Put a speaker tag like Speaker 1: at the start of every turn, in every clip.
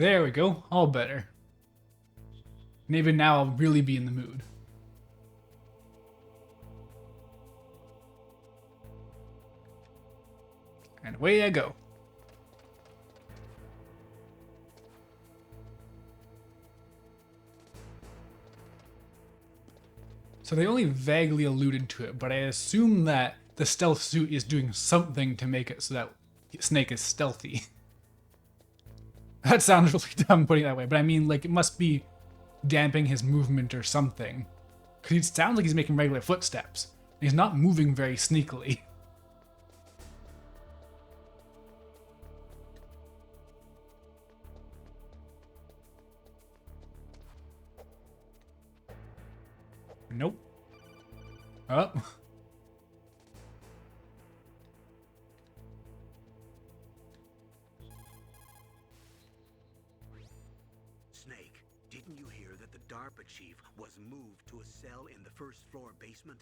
Speaker 1: There we go. All better. Maybe now I'll really be in the mood. And away I go. So they only vaguely alluded to it, but I assume that the stealth suit is doing something to make it so that Snake is stealthy. That sounds really dumb putting it that way, but I mean, like, it must be damping his movement or something. Because it sounds like he's making regular footsteps. He's not moving very sneakily. Nope. Oh.
Speaker 2: Snake, didn't you hear that the DARPA chief was moved to a cell in the first floor basement?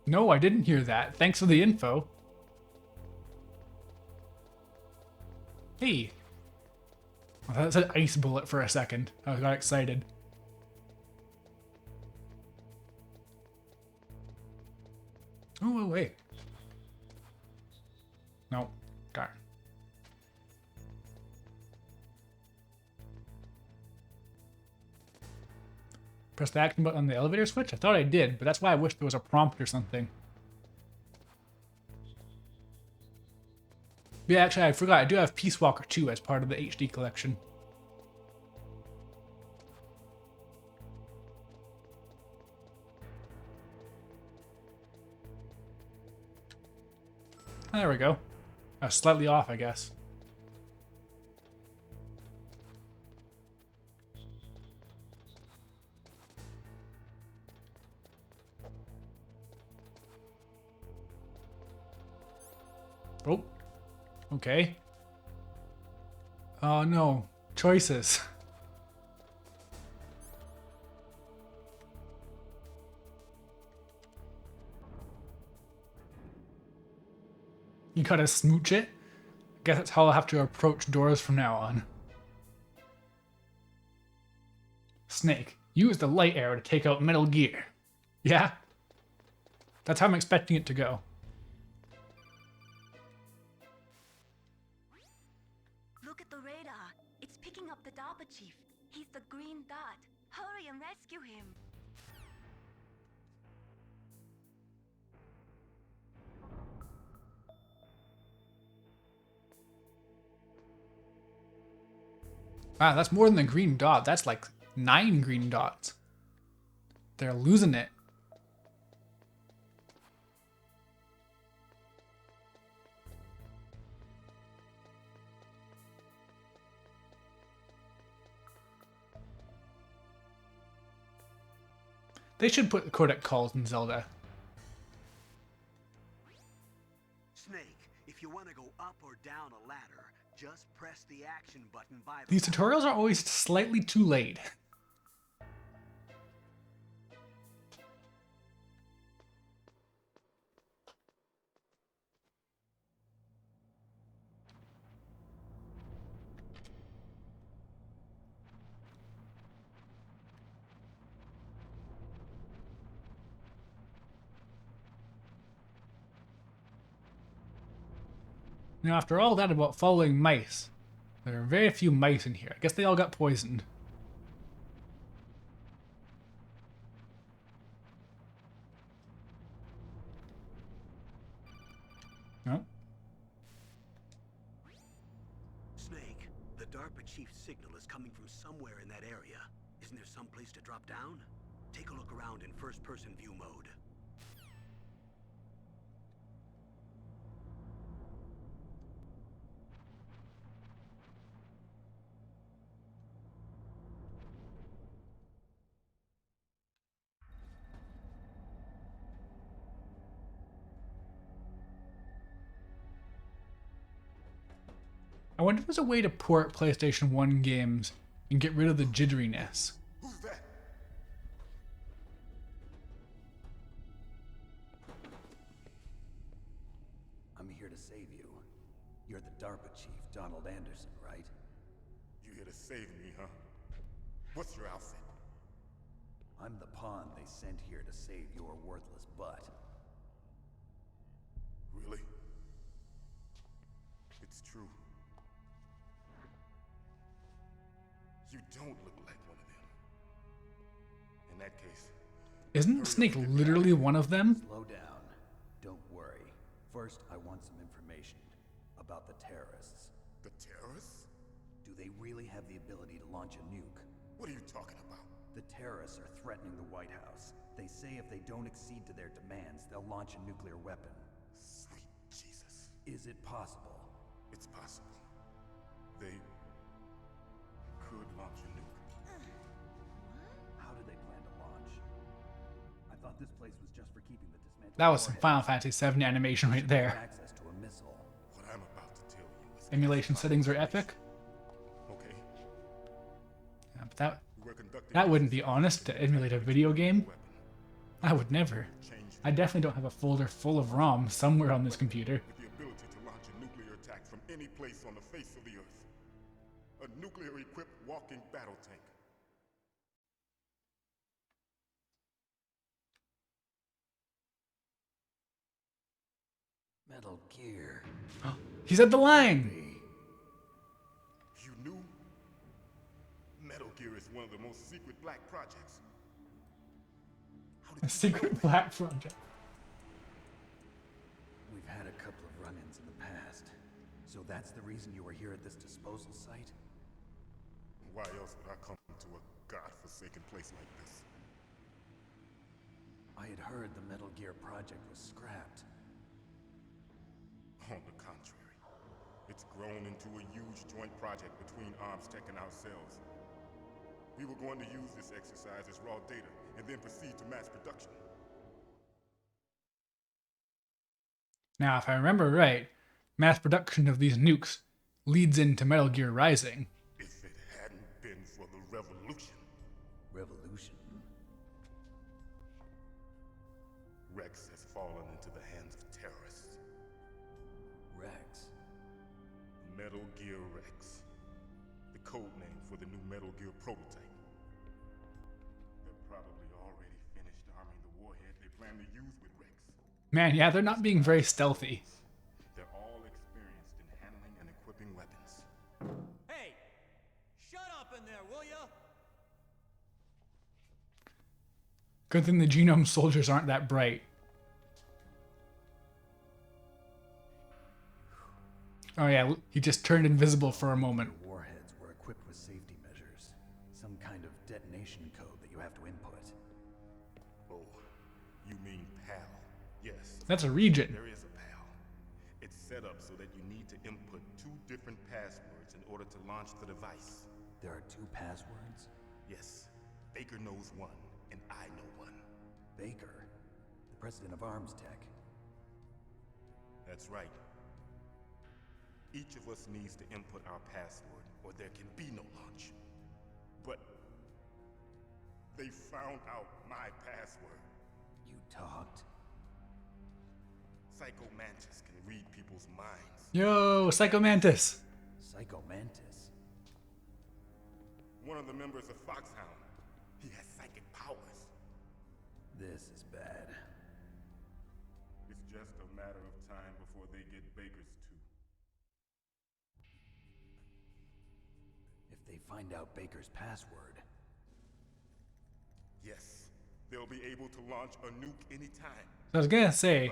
Speaker 1: No, I didn't hear that. Thanks for the info. Hey. Oh, that's an ice bullet for a second. I got excited. Oh, wait. No. Darn. Press the action button on the elevator switch? I thought I did, but that's why I wish there was a prompt or something. Yeah, actually, I forgot. I do have Peace Walker 2 as part of the HD collection. There we go. Slightly off, I guess. Oh. Okay. Oh no. Choices. You gotta smooch it? I guess that's how I'll have to approach doors from now on. Snake, use the light arrow to take out Metal Gear. Yeah? That's how I'm expecting it to go.
Speaker 3: Look at the radar. It's picking up the DARPA chief. He's the green dot. Hurry and rescue him.
Speaker 1: Ah, that's more than a green dot. That's like 9 green dots. They're losing it. They should put the codec calls in Zelda.
Speaker 2: Snake, if you want to go up or down a ladder, just press the action button by the...
Speaker 1: These tutorials are always slightly too late. Now, after all that about following mice, there are very few mice in here. I guess they all got poisoned. No?
Speaker 2: Snake, the DARPA chief's signal is coming from somewhere in that area. Isn't there some place to drop down? Take a look around in first-person view mode.
Speaker 1: I wonder if there's a way to port PlayStation 1 games and get rid of the jitteriness.
Speaker 4: Who's that?
Speaker 5: I'm here to save you. You're the DARPA chief, Donald Anderson, right?
Speaker 4: You here to save me, huh? What's your outfit?
Speaker 5: I'm the pawn they sent here to save your worthless butt.
Speaker 4: Really? It's true. You don't look like one of them. In that case...
Speaker 1: Isn't Snake literally one of them?
Speaker 5: Slow down. Don't worry. First, I want some information about the terrorists.
Speaker 4: The terrorists?
Speaker 5: Do they really have the ability to launch a nuke?
Speaker 4: What are you talking about?
Speaker 5: The terrorists are threatening the White House. They say if they don't accede to their demands, they'll launch a nuclear weapon.
Speaker 4: Sweet Jesus.
Speaker 5: Is it possible?
Speaker 4: It's possible. They could launch a nuke.
Speaker 5: How do they plan to launch? I thought this place was just for keeping the dismantled
Speaker 1: That was some
Speaker 5: warheads.
Speaker 1: Final Fantasy VII animation right there.
Speaker 5: Access to a missile.
Speaker 4: What I'm about to tell you is...
Speaker 1: Emulation settings are epic.
Speaker 4: Okay.
Speaker 1: Yeah, but
Speaker 4: We were conducting...
Speaker 1: that wouldn't be honest to emulate a video game.
Speaker 4: weapon.
Speaker 1: I would never.
Speaker 4: Change
Speaker 1: I definitely don't have a folder full of ROM somewhere on this computer.
Speaker 4: with the ability to launch a nuclear attack from any place on the face of the Earth. A nuclear-equipped walking battle tank.
Speaker 5: Metal Gear.
Speaker 1: He said the line!
Speaker 4: You knew? Metal Gear is one of the most secret black projects. How did
Speaker 1: A
Speaker 4: you
Speaker 1: secret
Speaker 4: know that?
Speaker 1: black project.
Speaker 5: We've had a couple of run-ins in the past. So that's the reason you were here at this disposal site?
Speaker 4: Why else would I come to a godforsaken place like this?
Speaker 5: I had heard the Metal Gear project was scrapped.
Speaker 4: On the contrary, it's grown into a huge joint project between ArmsTech and ourselves. We were going to use this exercise as raw data and then proceed to mass production.
Speaker 1: Now, if I remember right, mass production of these nukes leads into Metal Gear Rising.
Speaker 4: If it hadn't been for the revolution,
Speaker 5: Revolution?
Speaker 4: Rex has fallen into the hands of terrorists.
Speaker 5: Rex.
Speaker 4: Metal Gear Rex, the code name for the new Metal Gear prototype. They're probably already finished arming the warhead they plan to use with Rex.
Speaker 1: Man, yeah, they're not being very stealthy.
Speaker 4: They're all experienced in handling and equipping weapons.
Speaker 6: Hey! Shut up in there, will ya?
Speaker 1: Good thing the genome soldiers aren't that bright. Oh yeah, he just turned invisible for a moment.
Speaker 5: The warheads were equipped with safety measures. Some kind of detonation code that you have to input.
Speaker 4: Oh, you mean PAL? Yes.
Speaker 1: That's a region.
Speaker 4: There is a PAL. It's set up so that you need to input 2 different passwords in order to launch the device.
Speaker 5: There are 2 passwords?
Speaker 4: Yes, Baker knows one, and I know one.
Speaker 5: Baker, the president of ArmsTech.
Speaker 4: That's right. Each of us needs to input our password, or there can be no launch. But they found out my password.
Speaker 5: You talked?
Speaker 4: Psycho Mantis can read people's minds.
Speaker 1: Yo, Psycho Mantis.
Speaker 5: Psycho Mantis.
Speaker 4: One of the members of Foxhound. He has psychic powers.
Speaker 5: This is bad.
Speaker 4: It's just a matter of time before they get Baker's too.
Speaker 5: If they find out Baker's password,
Speaker 4: Yes, they'll be able to launch a nuke anytime.
Speaker 1: I was gonna say,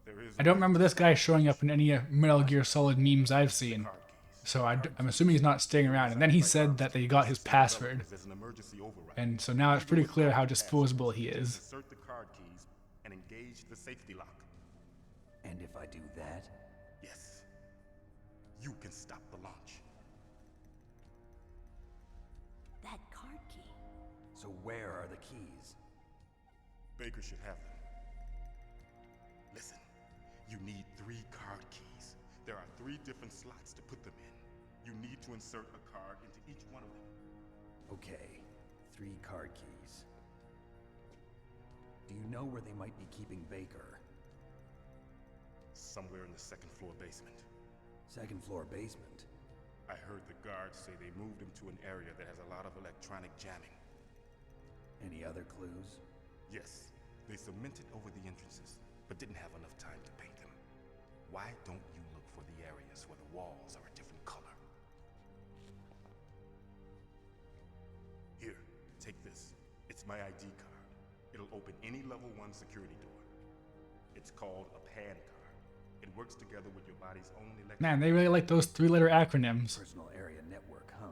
Speaker 4: There is
Speaker 1: I don't remember this guy showing up in any Metal Gear Solid memes I've seen.
Speaker 4: card keys.
Speaker 1: So I'm assuming he's not staying around. And then he said that they got his password.
Speaker 4: As an emergency override.
Speaker 1: And so now it's pretty clear how disposable he is.
Speaker 4: Insert the card keys and engage the safety lock.
Speaker 5: and if I do that,
Speaker 4: Yes, you can stop the launch.
Speaker 3: That card key.
Speaker 5: so where are the keys?
Speaker 4: Baker should have them. Listen, you need 3 card keys. There are 3 different slots to put them in. You need to insert a card into each one of them.
Speaker 5: Okay, 3 card keys. Do you know where they might be keeping Baker?
Speaker 4: Somewhere in the 2nd floor basement.
Speaker 5: 2nd floor basement.
Speaker 4: I heard the guards say they moved him to an area that has a lot of electronic jamming.
Speaker 5: Any other clues?
Speaker 4: Yes, they cemented over the entrances, but didn't have enough time to paint them. Why don't you look for the areas where the walls are a different color? Here, take this. It's my ID card. It'll open any level 1 security door. It's called a PAN card. It works together with your body's own electric...
Speaker 1: Man, they really like those 3-letter acronyms.
Speaker 5: Personal area network, huh?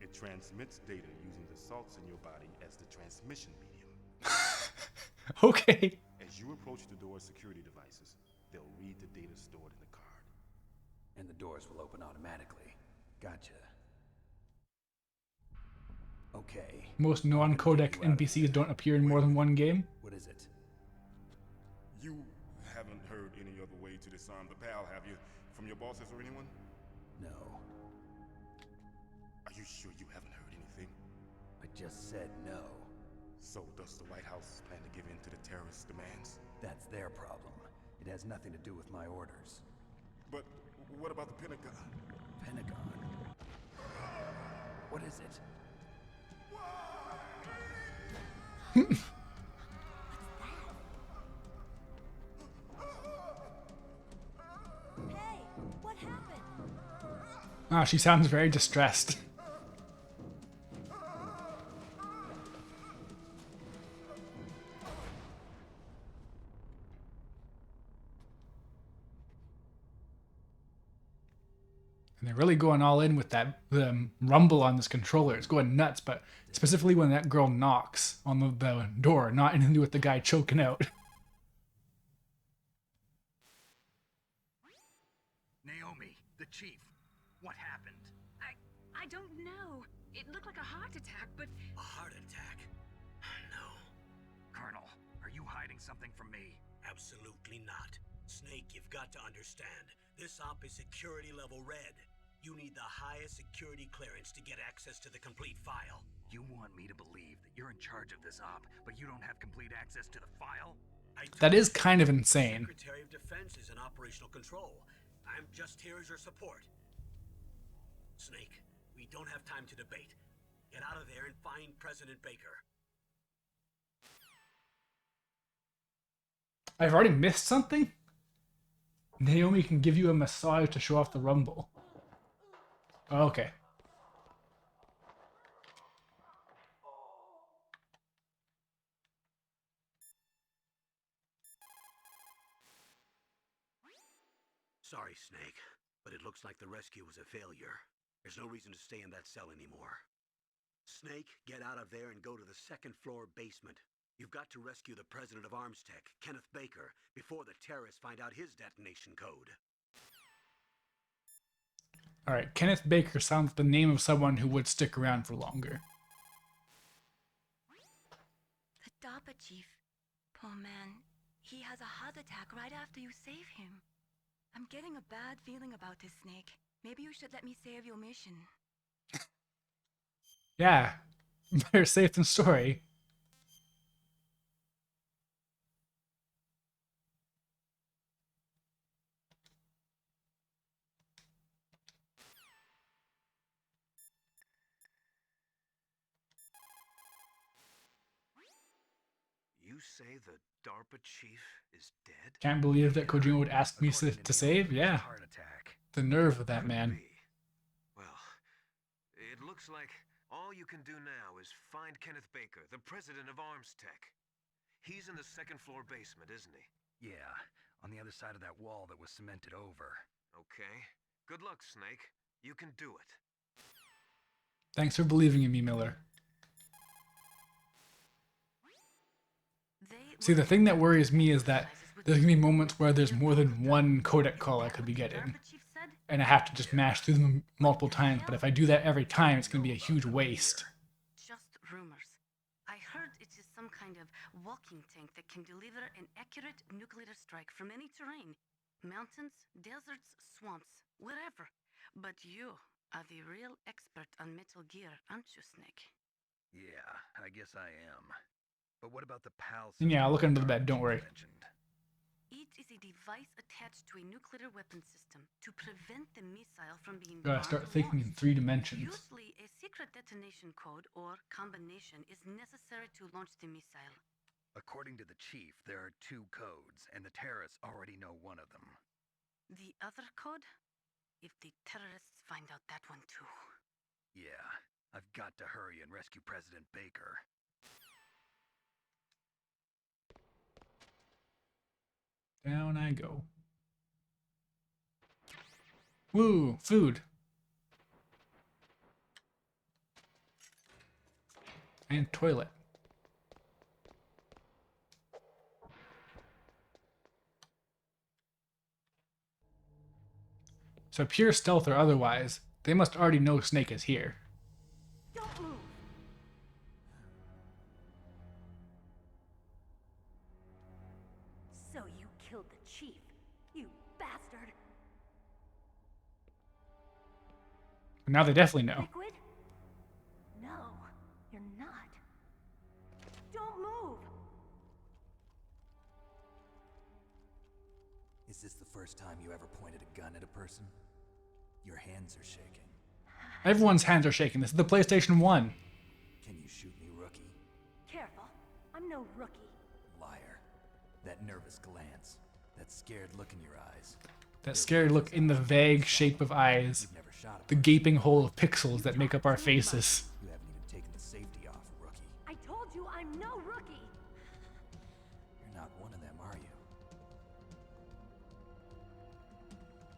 Speaker 4: It transmits data using the salts in your body as the transmission medium.
Speaker 1: Okay.
Speaker 4: As you approach the door's security devices, they'll read the data stored in the card.
Speaker 5: And the doors will open automatically. Gotcha. Okay.
Speaker 1: Most non-codec NPCs don't appear in more than one game.
Speaker 5: What is it?
Speaker 4: You haven't heard any other way to disarm the PAL, have you? From your bosses or anyone?
Speaker 5: No.
Speaker 4: Are you sure you haven't heard anything?
Speaker 5: I just said no.
Speaker 4: So does the White House plan to give in to the terrorists' demands?
Speaker 5: That's their problem. It has nothing to do with my orders.
Speaker 4: But what about the Pentagon?
Speaker 5: Pentagon? What is it?
Speaker 3: Hey, what happened?
Speaker 1: Ah, she sounds very distressed. And they're really going all in with that rumble on this controller. It's going nuts, but specifically when that girl knocks on the door, not anything to do with the guy choking out.
Speaker 5: Naomi, the chief. What happened?
Speaker 7: I don't know. It looked like a heart attack, but
Speaker 2: A heart attack? No,
Speaker 5: Colonel, are you hiding something from me?
Speaker 2: absolutely not. Snake, you've got to understand. This op is security level red. You need the highest security clearance to get access to the complete file.
Speaker 5: You want me to believe that you're in charge of this op, but you don't have complete access to the file?
Speaker 1: That is kind of insane.
Speaker 2: Secretary of Defense is in operational control. I'm just here as your support. Snake, we don't have time to debate. Get out of there and find President Baker.
Speaker 1: I've already missed something? Naomi can give you a massage to show off the rumble. Okay.
Speaker 2: Sorry, Snake, but it looks like the rescue was a failure. There's no reason to stay in that cell anymore. Snake, get out of there and go to the second floor basement. You've got to rescue the president of Armstech, Kenneth Baker, before the terrorists find out his detonation code.
Speaker 1: Alright, Kenneth Baker sounds like the name of someone who would stick around for longer.
Speaker 3: The DARPA chief. Poor man. He has a heart attack right after you save him. I'm getting a bad feeling about this, Snake. Maybe you should let me save your mission.
Speaker 1: Yeah, better safe than sorry.
Speaker 2: You say the DARPA chief is dead?
Speaker 1: Can't believe that Kojima would ask me to save. Yeah,
Speaker 5: Heart attack.
Speaker 1: the nerve of that
Speaker 8: Could
Speaker 1: man.
Speaker 8: be. Well, it looks like all you can do now is find Kenneth Baker, the president of Armstech. He's in the second floor basement, isn't he?
Speaker 5: Yeah, on the other side of that wall that was cemented over.
Speaker 8: Okay. Good luck, Snake. You can do it.
Speaker 1: Thanks for believing in me, Miller. See, the thing that worries me is that there's gonna be moments where there's more than one codec call I could be getting, and I have to just mash through them multiple times, but if I do that every time, it's gonna be a huge waste.
Speaker 7: just rumors. I heard it is some kind of walking tank that can deliver an accurate nuclear strike from any terrain. Mountains, deserts, swamps, wherever. But you are the real expert on Metal Gear, aren't you, Snake?
Speaker 5: Yeah, I guess I am. But what about the PAL?
Speaker 1: And yeah, I'll look
Speaker 5: system
Speaker 1: under the bed, don't
Speaker 5: you
Speaker 1: worry.
Speaker 5: mentioned?
Speaker 7: Each is a device attached to a nuclear weapon system to prevent the missile from being
Speaker 1: Gotta
Speaker 7: bombed
Speaker 1: start
Speaker 7: or
Speaker 1: thinking in
Speaker 7: launched.
Speaker 1: 3 dimensions.
Speaker 7: Usually, a secret detonation code or combination is necessary to launch the missile.
Speaker 5: According to the chief, there are 2 codes, and the terrorists already know one of them.
Speaker 7: The other code? If the terrorists find out that one too.
Speaker 5: Yeah, I've got to hurry and rescue President Baker.
Speaker 1: Down I go. Woo, food. And toilet. So pure stealth or otherwise, they must already know Snake is here.
Speaker 3: Don't move! So you killed the chief, you bastard!
Speaker 1: Now they definitely know.
Speaker 3: Liquid? No, you're not. Don't move!
Speaker 5: Is this the first time you ever pointed a gun at a person? Your hands are shaking.
Speaker 1: Everyone's hands are shaking. This is the PlayStation 1.
Speaker 5: Can you shoot me, rookie?
Speaker 3: Careful, I'm no rookie.
Speaker 5: Liar. That nervous glance. That scared look in your eyes.
Speaker 1: That scary look in the vague shape of eyes.
Speaker 5: You've never shot a
Speaker 1: The gaping hole of pixels that make up our faces.
Speaker 5: You haven't even taken the safety off, rookie.
Speaker 3: I told you I'm no rookie!
Speaker 5: You're not one of them, are you?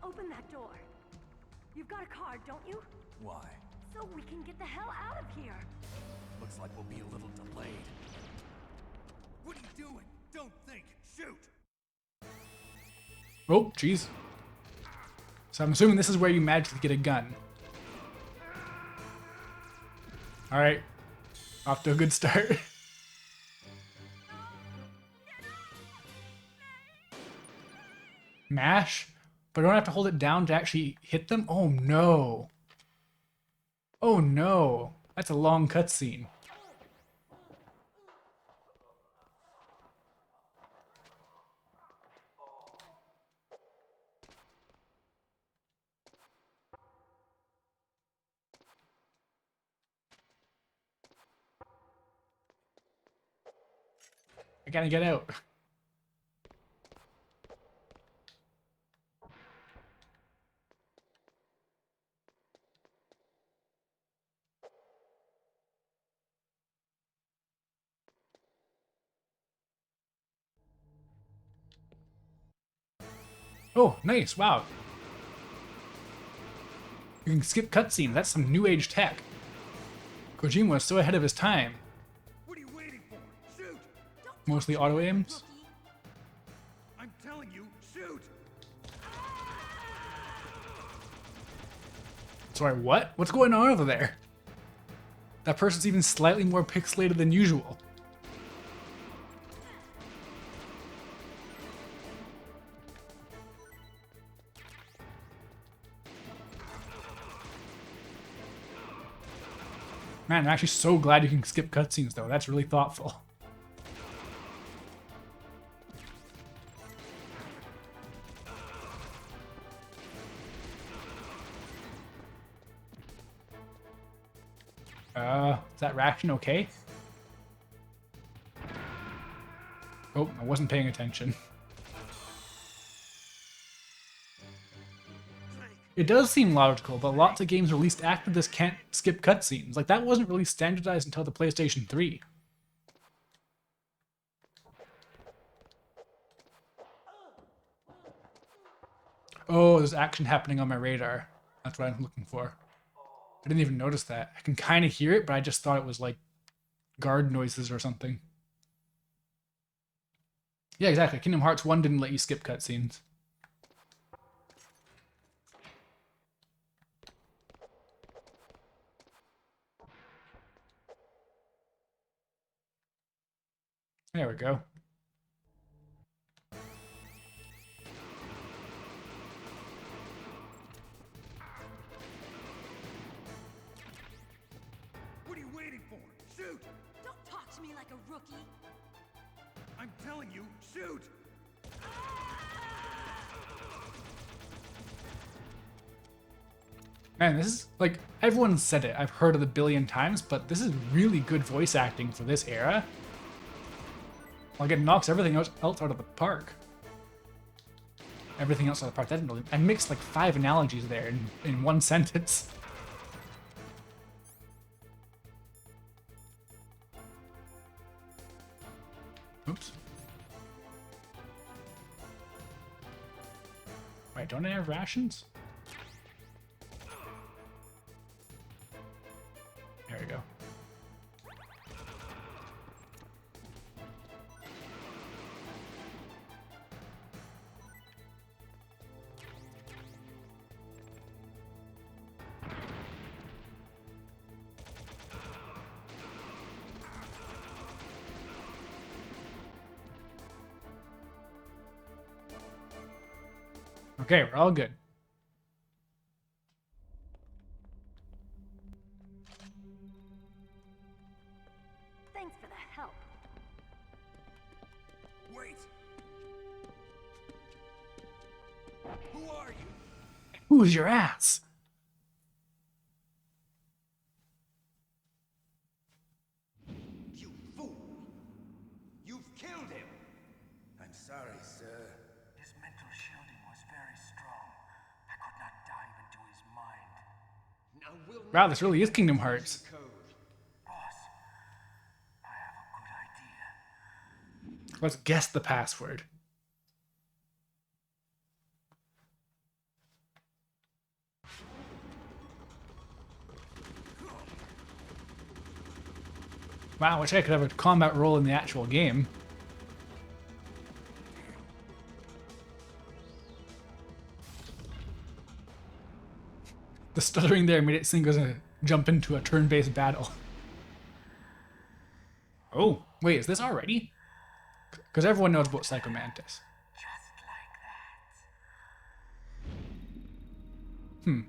Speaker 3: Open that door. You've got a card, don't you?
Speaker 5: Why?
Speaker 3: So we can get the hell out of here.
Speaker 5: Looks like we'll be a little delayed.
Speaker 6: What are you doing? Don't think. Shoot!
Speaker 1: Oh, jeez. So I'm assuming this is where you magically get a gun. Alright. Off to a good start. Mash? But I don't have to hold it down to actually hit them? Oh no. Oh no. That's a long cutscene. I gotta get out. Oh, nice. Wow. You can skip cutscenes. That's some new age tech. Kojima was so ahead of his time.
Speaker 6: What are you waiting for? Shoot!
Speaker 1: Mostly auto aims.
Speaker 6: I'm telling you, shoot!
Speaker 1: Sorry, what? What's going on over there? That person's even slightly more pixelated than usual. Man, I'm actually so glad you can skip cutscenes though. That's really thoughtful. Is that ration okay? Oh, I wasn't paying attention. It does seem logical, but lots of games released after this can't skip cutscenes. Like, that wasn't really standardized until the PlayStation 3. Oh, there's action happening on my radar. That's what I'm looking for. I didn't even notice that. I can kind of hear it, but I just thought it was like guard noises or something. Yeah, exactly. Kingdom Hearts 1 didn't let you skip cutscenes. There we go.
Speaker 6: What are you waiting for? Shoot!
Speaker 3: Don't talk to me like a rookie.
Speaker 6: I'm telling you, shoot!
Speaker 1: Man, this is, like, everyone said it. I've heard it a billion times, but this is really good voice acting for this era. Like, it knocks everything else out of the park. Everything else out of the park. That didn't really... I mixed, like, 5 analogies there in one sentence. Oops. Wait, don't I have rations? There we go. Okay, we're all good.
Speaker 3: Thanks for the help.
Speaker 5: Wait! Who are you?
Speaker 1: Who's your ass?
Speaker 5: You fool! You've killed him! I'm sorry, sir.
Speaker 9: His mental shielding was very strong. I could not dive into his mind.
Speaker 5: Now we'll
Speaker 1: Wow, this really is Kingdom Hearts.
Speaker 9: Boss, I have a good idea.
Speaker 1: Let's guess the password. Wow, I wish I could have a combat role in the actual game. The stuttering there made it seem as a jump into a turn-based battle. Oh, wait, is this already? Because everyone knows about Psycho Mantis.
Speaker 9: Just like that.
Speaker 1: Hmm.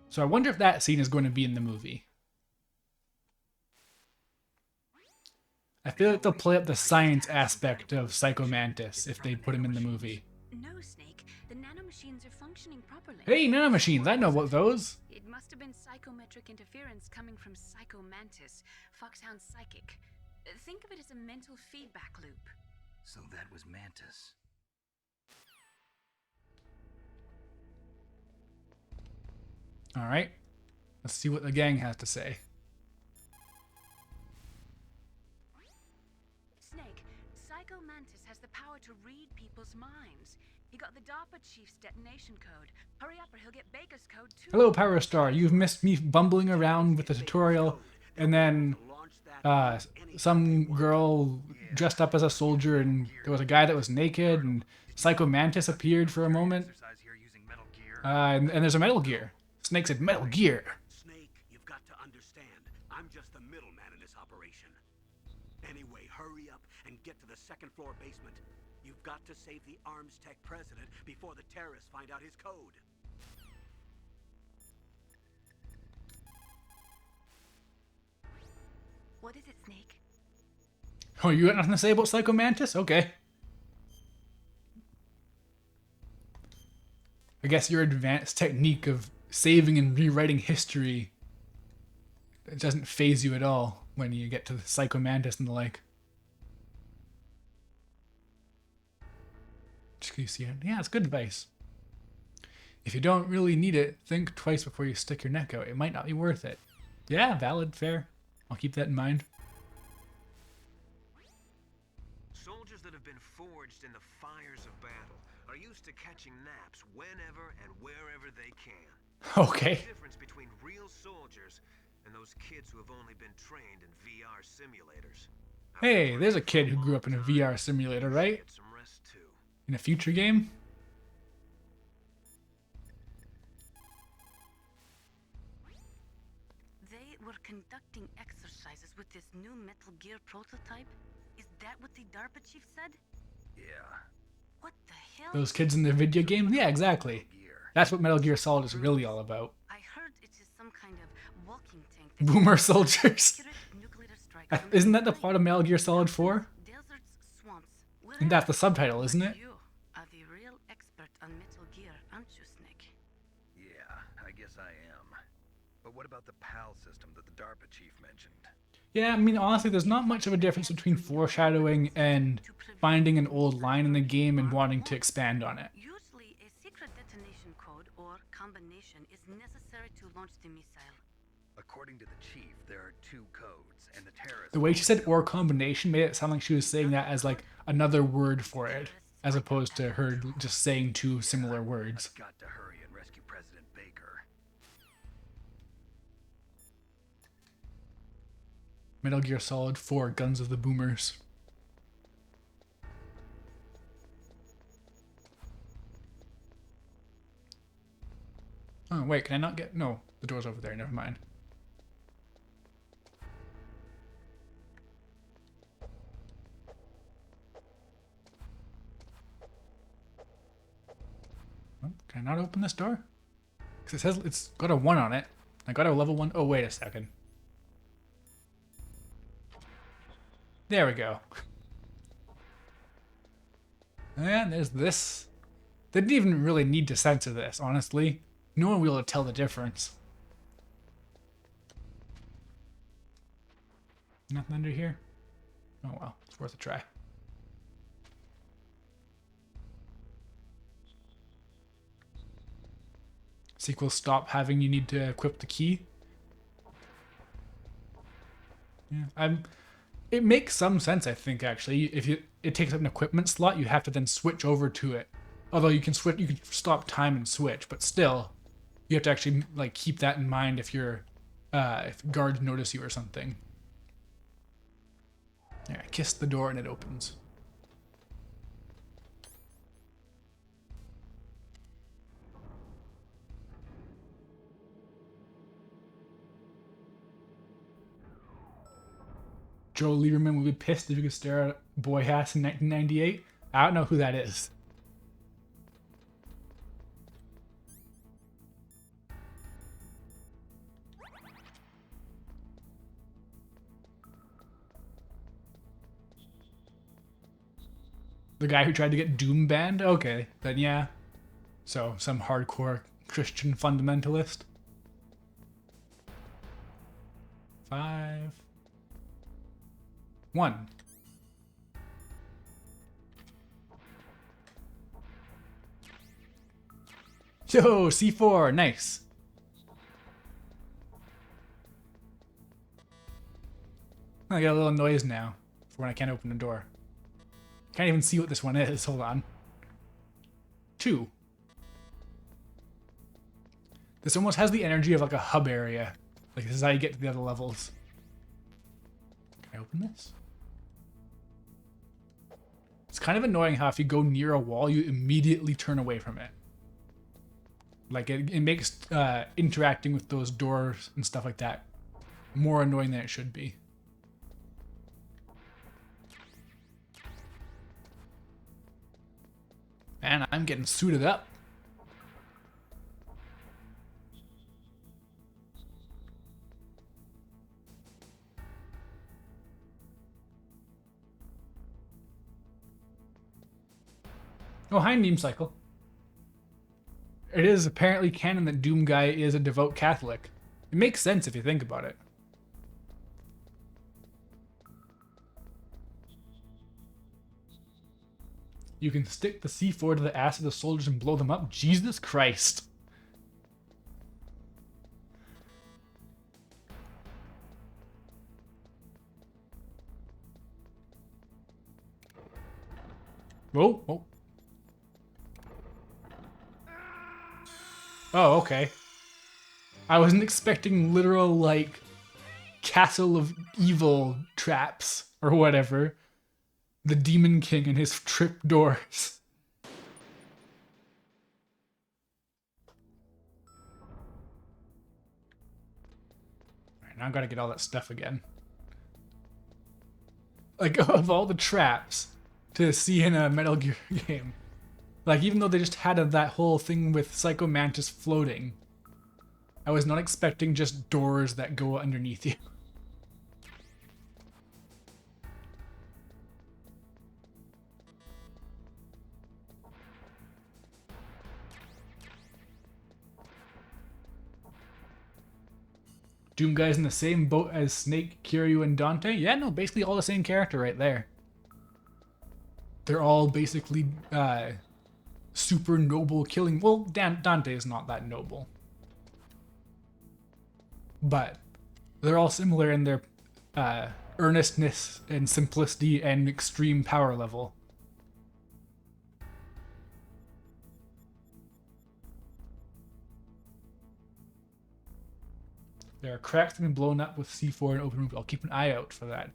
Speaker 1: So I wonder if that scene is going to be in the movie. I feel like they'll play up the science aspect of Psycho Mantis if they put him in the movie.
Speaker 7: No, Snake. The nanomachines are functioning properly.
Speaker 1: Hey, nanomachines, I know about those.
Speaker 7: It must have been psychometric interference coming from Psycho Mantis, Foxhound's psychic. Think of it as a mental feedback loop.
Speaker 5: So that was Mantis.
Speaker 1: All right, let's see what the gang has to say.
Speaker 7: Snake, Psycho Mantis has the power to read people's minds. He got the DARPA chief's detonation code. Hurry up or he'll get Baker's code too.
Speaker 1: Hello, Power Star. You've missed me bumbling around with the tutorial, and then some girl dressed up as a soldier, and there was a guy that was naked, and Psycho Mantis appeared for a moment. And there's a Metal Gear. Snake said Metal Gear.
Speaker 2: Snake, you've got to understand. I'm just the middleman in this operation. Anyway, hurry up and get to the second floor basement. You've got to save the Arms Tech president before the terrorists find out his code.
Speaker 3: What is it, Snake?
Speaker 1: Oh, you got nothing to say about Psycho Mantis? Okay. I guess your advanced technique of saving and rewriting history, it doesn't phase you at all when you get to the Psycho Mantis and the like. Just 'cause you see it. Yeah, it's good advice. If you don't really need it, think twice before you stick your neck out. It might not be worth it. Yeah, valid, fair. I'll keep that in mind.
Speaker 8: Soldiers that have been forged in the fires of battle are used to catching naps whenever and wherever they can.
Speaker 1: Okay.
Speaker 8: The difference between real soldiers and those kids who have only been trained in VR simulators.
Speaker 1: Hey, there's a kid who grew up in a VR simulator, right?
Speaker 8: Get some rest too.
Speaker 1: In a future game?
Speaker 7: They were conducting exercises with this new Metal Gear prototype. Is that what the DARPA chief said?
Speaker 5: Yeah.
Speaker 7: What the hell?
Speaker 1: Those kids in the video game? Yeah, exactly. That's what Metal Gear Solid is really all about.
Speaker 7: I heard it is some kind of walking tank.
Speaker 1: Boomer soldiers.
Speaker 7: Accurate nuclear strike from
Speaker 1: Isn't that the plot of Metal Gear Solid 4?
Speaker 7: deserts, swamps,
Speaker 1: And that's the
Speaker 7: wherever.
Speaker 1: subtitle, isn't it?
Speaker 7: You are the real expert expert on Metal Gear, aren't you, Snake?
Speaker 5: Yeah, I guess I am. But what about the PAL system that the DARPA chief mentioned?
Speaker 1: Yeah, I mean, honestly, there's not much of a difference between foreshadowing and finding an old line in the game and wanting to expand on it.
Speaker 7: Usually, a secret detonation code or combination is necessary to launch the missile.
Speaker 5: According to the chief, there are 2 codes, and the terrorists...
Speaker 1: The way she said "or combination" made it sound like she was saying that as like another word for it, as opposed to her just saying 2 similar words.
Speaker 5: I've got to hurry and rescue President Baker.
Speaker 1: Metal Gear Solid 4: Guns of the Boomers. Oh, wait, can I not get... No, the door's over there, never mind. Oh, can I not open this door? Because it says it's got a 1 on it. I got a level 1. Oh, wait a second. There we go. And there's this. They didn't even really need to censor this, honestly. No one will be able to tell the difference. Nothing under here? Oh well, it's worth a try. Sequels stop having you need to equip the key. Yeah, it makes some sense, I think, actually. If it takes up an equipment slot, you have to then switch over to it. Although you can stop time and switch, but still, you have to actually like keep that in mind if guards notice you or something. Yeah, kiss the door and it opens. Joe Lieberman would be pissed if you could stare at Boy Hass in 1998. I don't know who that is. The guy who tried to get Doom banned? Okay, then yeah. So, some hardcore Christian fundamentalist. 5... 1. Yo, C4, nice. I got a little noise now for when I can't open the door. Can't even see what this one is. Hold on. 2. This almost has the energy of like a hub area. Like this is how you get to the other levels. Can I open this? It's kind of annoying how if you go near a wall, you immediately turn away from it. Like it makes interacting with those doors and stuff like that more annoying than it should be. And I'm getting suited up. Oh, hi, Meme Cycle. It is apparently canon that Doom Guy is a devout Catholic. It makes sense if you think about it. You can stick the C4 to the ass of the soldiers and blow them up? Jesus Christ. Whoa, whoa. Oh, okay. I wasn't expecting literal, like, castle of evil traps or whatever. The Demon King and his trip doors. Alright, now I gotta get all that stuff again. Like, of all the traps to see in a Metal Gear game, like, even though they just had that whole thing with Psycho Mantis floating, I was not expecting just doors that go underneath you. Doom Guy's in the same boat as Snake, Kiryu, and Dante? Yeah, no, basically all the same character right there. They're all basically super noble killing. Well, Dante is not that noble. But they're all similar in their earnestness and simplicity and extreme power level. There are cracks that have been blown up with C4 and open roof. I'll keep an eye out for that.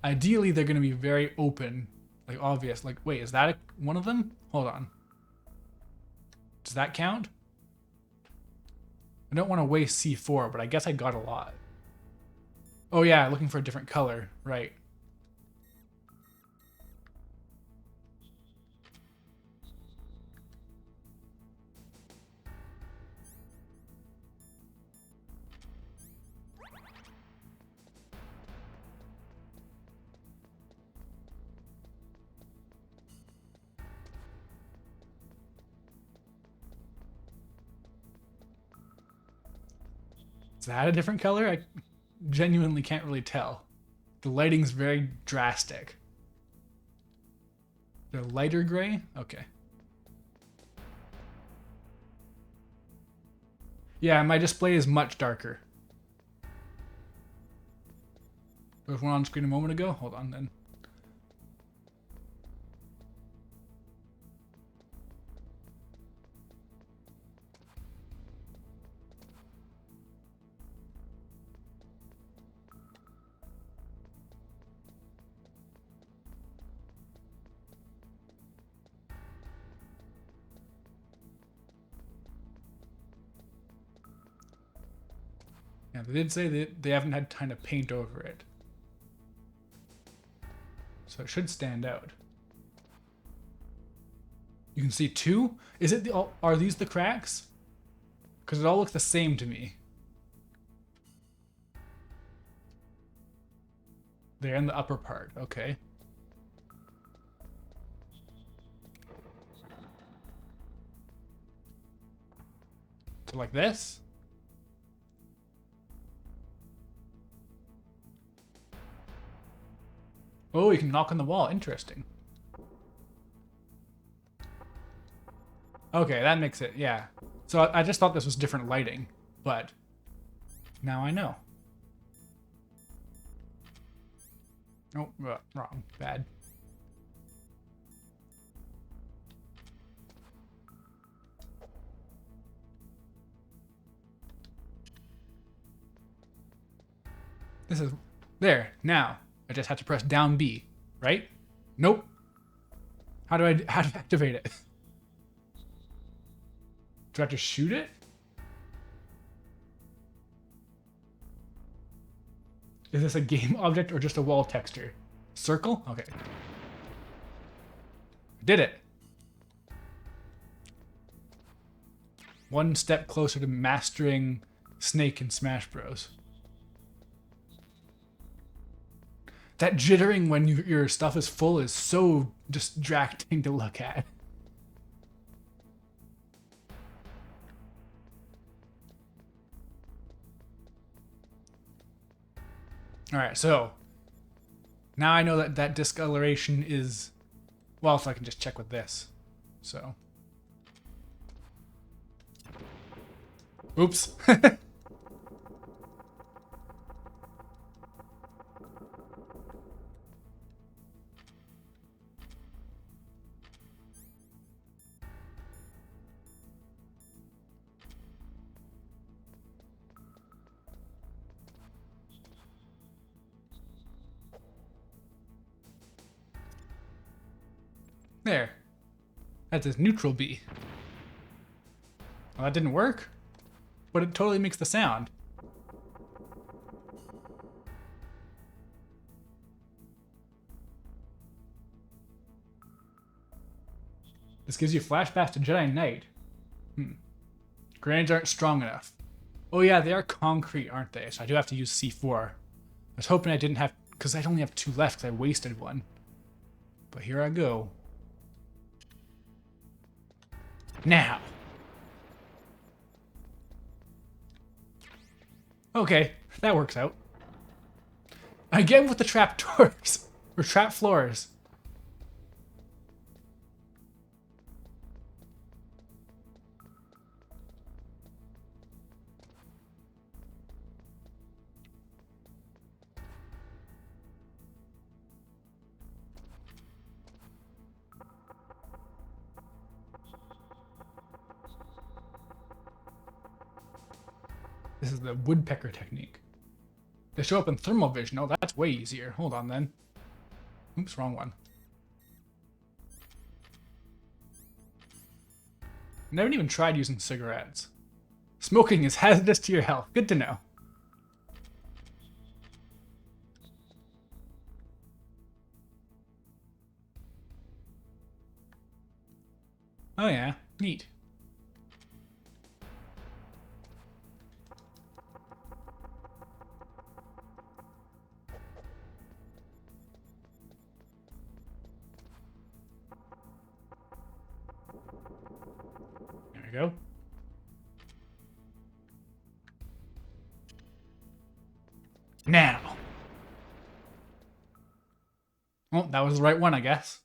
Speaker 1: Ideally, they're going to be very open, like obvious. Like, wait, is that one of them? Hold on. Does that count? I don't want to waste C4, but I guess I got a lot. Oh yeah, looking for a different color. Right. Is that a different color? I genuinely can't really tell. The lighting's very drastic. The lighter gray? Okay. Yeah, my display is much darker. There was one on screen a moment ago? Hold on then. Yeah, they did say that they haven't had time to paint over it. So it should stand out. You can see two? Is it the, are these the cracks? Because it all looks the same to me. They're in the upper part, okay. So like this? Oh, you can knock on the wall. Interesting. Okay, that makes it, yeah. So I just thought this was different lighting, but now I know. Oh, wrong. Bad. This is... There. Now. I just have to press down B, right? Nope. How do I activate it? Do I have to shoot it? Is this a game object or just a wall texture? Circle? Okay. Did it. One step closer to mastering Snake in Smash Bros. That jittering when your stuff is full is so distracting to look at. Alright, so now I know that that discoloration is... Well, if I can just check with this. So. Oops. There. That's his neutral B. Well, that didn't work, but it totally makes the sound. This gives you flashbacks to Jedi Knight. Grenades aren't strong enough. Oh yeah, they are concrete, aren't they? So I do have to use C4. I was hoping I didn't have, because I only have 2 left because I wasted one. But here I go. Now. Okay, that works out. Again with the trap doors. Or trap floors. This is the woodpecker technique. They show up in thermal vision. Oh, that's way easier. Hold on then. Oops, wrong one. Never even tried using cigarettes. Smoking is hazardous to your health. Good to know. Oh yeah, neat. There we go. Now. Oh, that was the right one, I guess.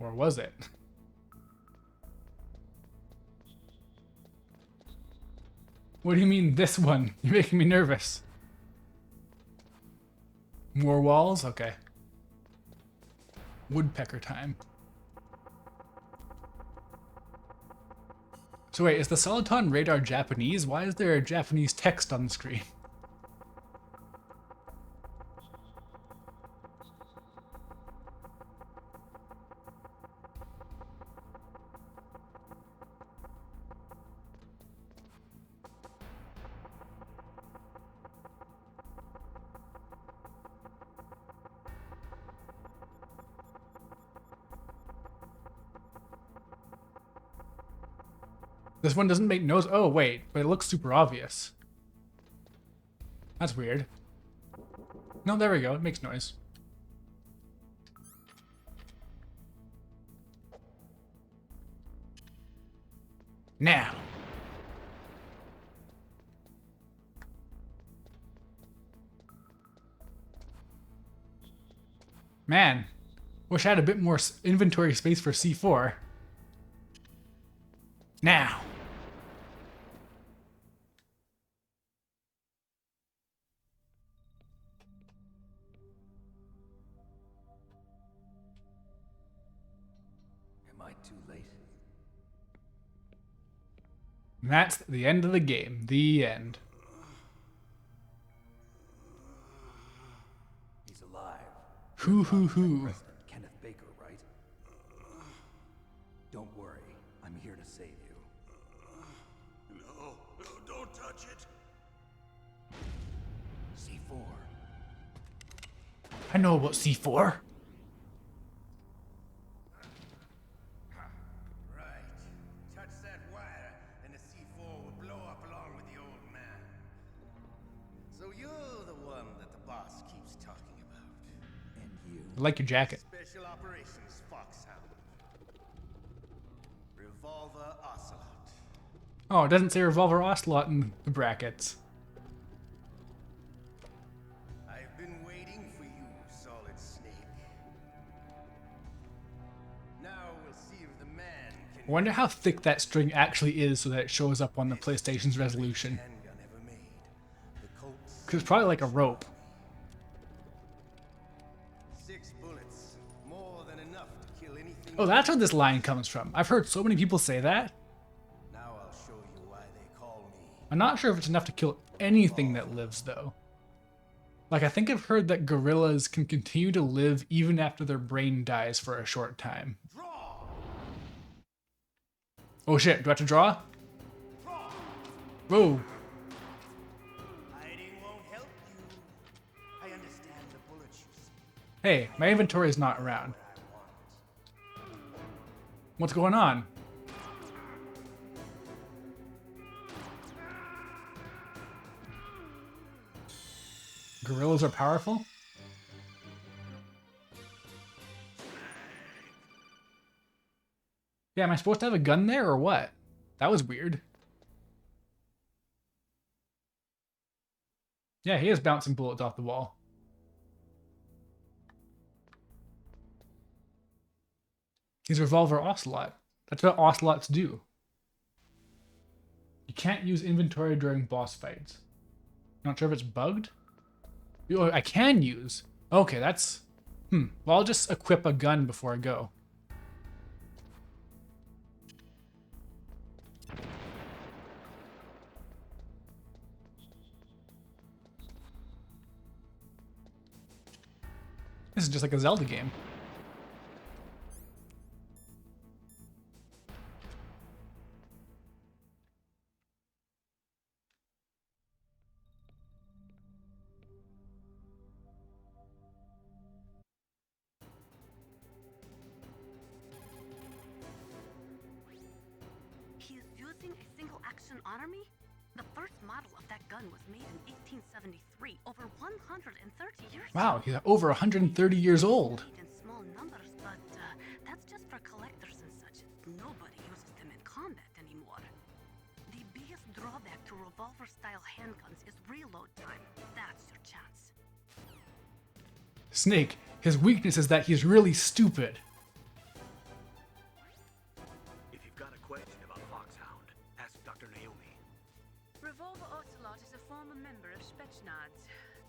Speaker 1: Or was it? What do you mean, this one? You're making me nervous. More walls? Okay. Woodpecker time. So wait, is the Soliton radar Japanese? Why is there a Japanese text on the screen? This one doesn't make noise. Oh, wait, but it looks super obvious. That's weird. No, there we go. It makes noise. Now. Man, wish I had a bit more inventory space for C4. Now.
Speaker 5: Am I too late?
Speaker 1: And that's the end of the game. The end.
Speaker 5: He's alive.
Speaker 1: Hoo.
Speaker 5: President Kenneth Baker, right? Don't worry. I'm here to save you.
Speaker 4: No, don't touch it.
Speaker 5: C4.
Speaker 1: I know about C4.
Speaker 9: Right. Touch that wire, and the C4 will blow up along with the old man. So you're the one that the boss keeps talking about.
Speaker 5: And you.
Speaker 1: I like your jacket.
Speaker 9: Special Operations Foxhound. Revolver Ocelot.
Speaker 1: Oh, it doesn't say Revolver Ocelot in the brackets.
Speaker 9: I've been waiting for you, Solid Snake. Now we'll see if the man can...
Speaker 1: I wonder how thick that string actually is so that it shows up on the PlayStation's resolution.
Speaker 9: handgun ever made. The Colt's
Speaker 1: Because it's probably like a rope.
Speaker 9: 6 bullets, more than enough to kill anything.
Speaker 1: Oh, that's where this line comes from. I've heard so many people say that.
Speaker 9: Now I'll show you why they call me.
Speaker 1: I'm not sure if it's enough to kill anything that lives, though. Like, I think I've heard that gorillas can continue to live even after their brain dies for a short time.
Speaker 9: Draw!
Speaker 1: Oh shit, do I have to draw?
Speaker 9: Draw!
Speaker 1: Whoa.
Speaker 9: Hiding won't help you. I understand the bullets you see.
Speaker 1: Hey, my inventory is not around. What's going on? Gorillas are powerful? Yeah, am I supposed to have a gun there or what? That was weird. Yeah, he is bouncing bullets off the wall. He's Revolver Ocelot. That's what Ocelots do. You can't use inventory during boss fights. Not sure if it's bugged. Oh, I can use. Okay, that's... Well, I'll just equip a gun before I go. This is just like a Zelda game.
Speaker 7: He is using a single-action army? The first model of that gun was made in 1873, over 130 years
Speaker 1: Wow,
Speaker 7: ago.
Speaker 1: he's over 130 years old.
Speaker 7: Made in small numbers, but that's just for collectors and such. Nobody uses them in combat anymore. The biggest drawback to revolver-style handguns is reload time. That's your chance.
Speaker 1: Snake, his weakness is that he's really stupid.
Speaker 2: If you've got a question about Foxhound, ask Dr. Naomi.
Speaker 10: Revolver Ocelot is a former member of Spetsnaz.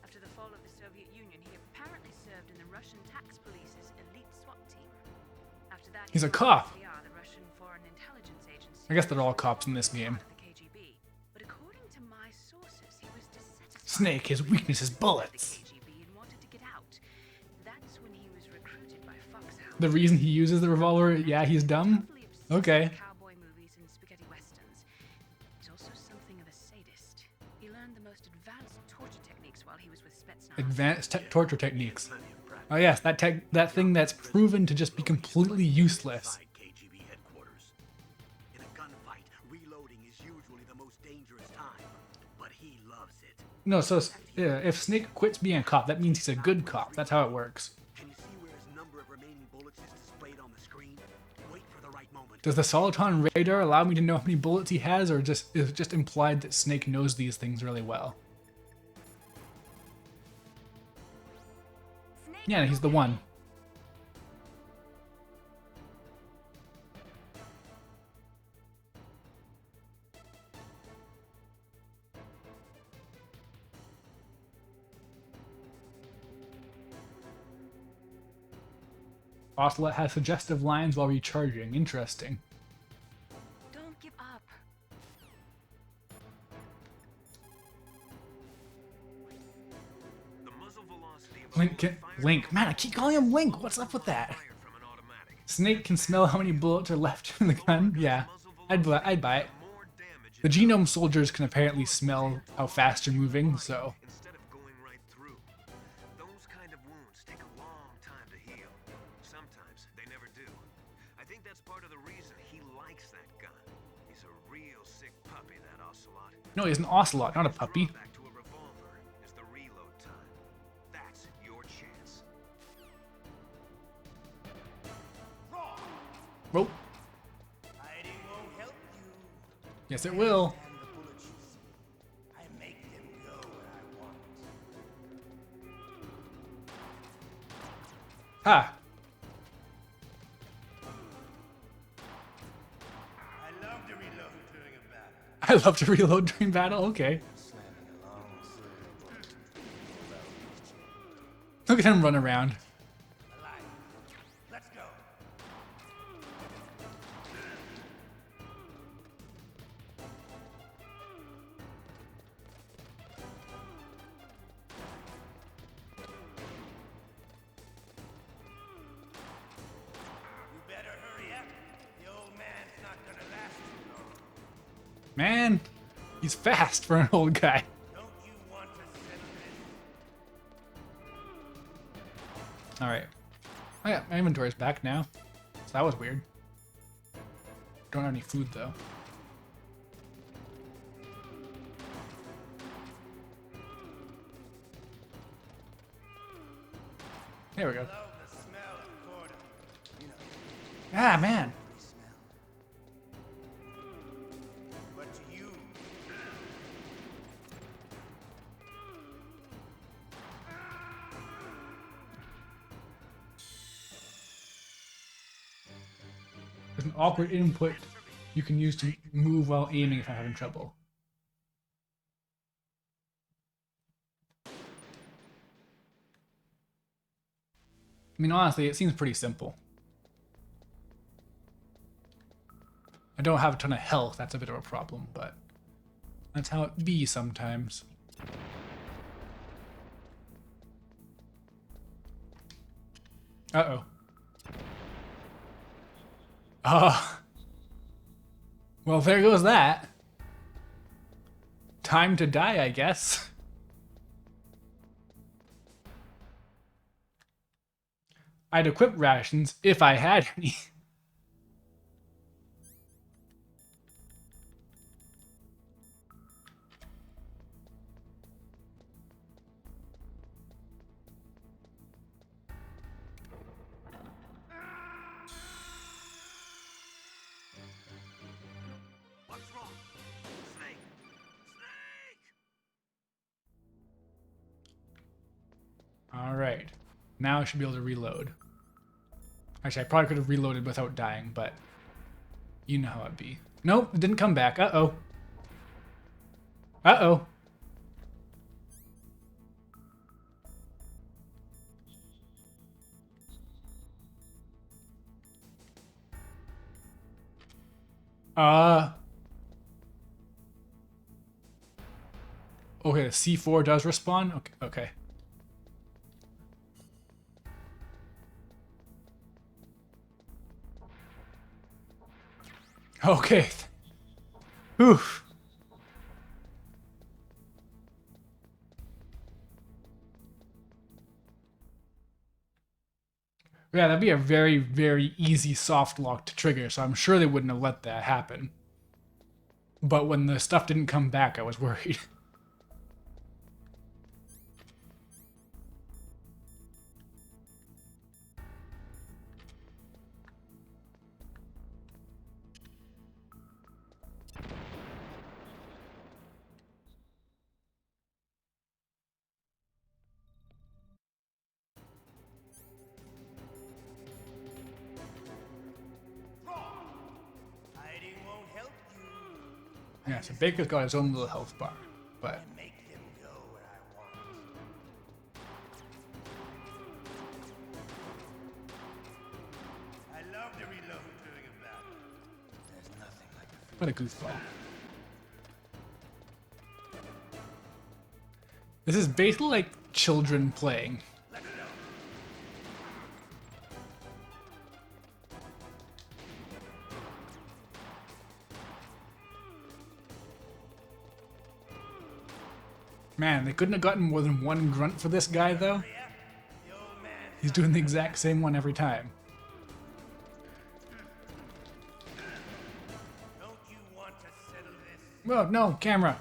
Speaker 10: After the fall of the Soviet Union, he apparently served in the Russian tax police's elite SWAT team. After that,
Speaker 1: He's a
Speaker 10: joined
Speaker 1: cop.
Speaker 10: the the Russian Foreign Intelligence Agency.
Speaker 1: I guess they're all cops in this game.
Speaker 10: Part of the KGB. But according to my sources, he was dissatisfied
Speaker 1: Snake, his weakness is
Speaker 10: with
Speaker 1: bullets.
Speaker 10: the KGB and wanted to get out. That's when he was recruited by Foxhound.
Speaker 1: The reason he uses the revolver, yeah, he's dumb?
Speaker 10: Totally obsessed
Speaker 1: Okay.
Speaker 10: with cowboy movies and spaghetti westerns. He's also something of a sadist. He learned the most advanced torture techniques while he was with Spetsnaz.
Speaker 1: Advanced torture techniques.
Speaker 2: Plenty of practice
Speaker 1: Oh yes, that thing that's proven to just be completely useless.
Speaker 2: inside KGB headquarters. In a gunfight, reloading is usually the most dangerous time, but he loves it.
Speaker 1: No, so yeah, if Snake quits being a cop, that means he's a good cop. That's how it works.
Speaker 2: Can you see where his number of remaining bullets is displayed on the screen? Wait for the right moment.
Speaker 1: Does the Soliton radar allow me to know how many bullets he has, or is it just implied that Snake knows these things really well? Yeah, he's the one. Ocelot has suggestive lines while recharging. Interesting.
Speaker 3: Don't give up.
Speaker 8: The muzzle velocity of
Speaker 1: Link. Man, I keep calling him Link. What's up with that?
Speaker 8: fired from an automatic.
Speaker 1: Snake can smell how many bullets are left in the gun. Yeah, I'd buy it.
Speaker 8: More damage
Speaker 1: The genome soldiers can apparently smell how fast you're moving, so...
Speaker 8: instead of going right through. Those kind of wounds take a long time to heal. Sometimes they never do. I think that's part of the reason he likes that gun. He's a real sick puppy, that Ocelot.
Speaker 1: No, he's an ocelot, not a puppy.
Speaker 8: Drawback to a revolver is the reload time. That's your chance.
Speaker 1: Whoa.
Speaker 9: Hiding won't help you.
Speaker 1: Yes, it will.
Speaker 9: And the bullets you see, I make them go where I want.
Speaker 1: Ha!
Speaker 9: I love to reload during a battle.
Speaker 1: I love to reload during battle. Okay.
Speaker 9: Slamming along silver
Speaker 1: Look at him run around.
Speaker 9: alive. Let's go. You better hurry up. The old man's not gonna last too long.
Speaker 1: Man, he's fast for an old guy.
Speaker 9: Don't you want to settle this?
Speaker 1: Alright. Oh yeah, my inventory's back now. So that was weird. Don't have any food though. There we go.
Speaker 9: Love the smell of quarter. You know,
Speaker 1: Ah, man.
Speaker 9: smell. But to you,
Speaker 1: There's an awkward input you can use to move while aiming if I'm having trouble. I mean, honestly, it seems pretty simple. I don't have a ton of health, that's a bit of a problem, but that's how it be sometimes. Uh-oh. Well, there goes that. Time to die, I guess. I'd equip rations if I had any.
Speaker 8: What's wrong? Snake! Snake!
Speaker 1: Alright. Now I should be able to reload. Actually, I probably could have reloaded without dying, but you know how it be. Nope, it didn't come back. Uh-oh. Uh-oh. Okay, the C4 does respawn? Okay. Okay. Okay. Oof. Yeah, that'd be a very, very easy soft lock to trigger, so I'm sure they wouldn't have let that happen. But when the stuff didn't come back, I was worried.
Speaker 9: hiding won't help you.
Speaker 1: Yeah, so Baker's got his own little health bar, but
Speaker 9: Make them go where I want. I love to reload during a battle. There's nothing like a
Speaker 1: what a goofball. This is basically like children playing. Man, they couldn't have gotten more than one grunt for this guy, though. He's doing the exact same one every time.
Speaker 9: Don't you want to settle this?
Speaker 1: Whoa, no, camera.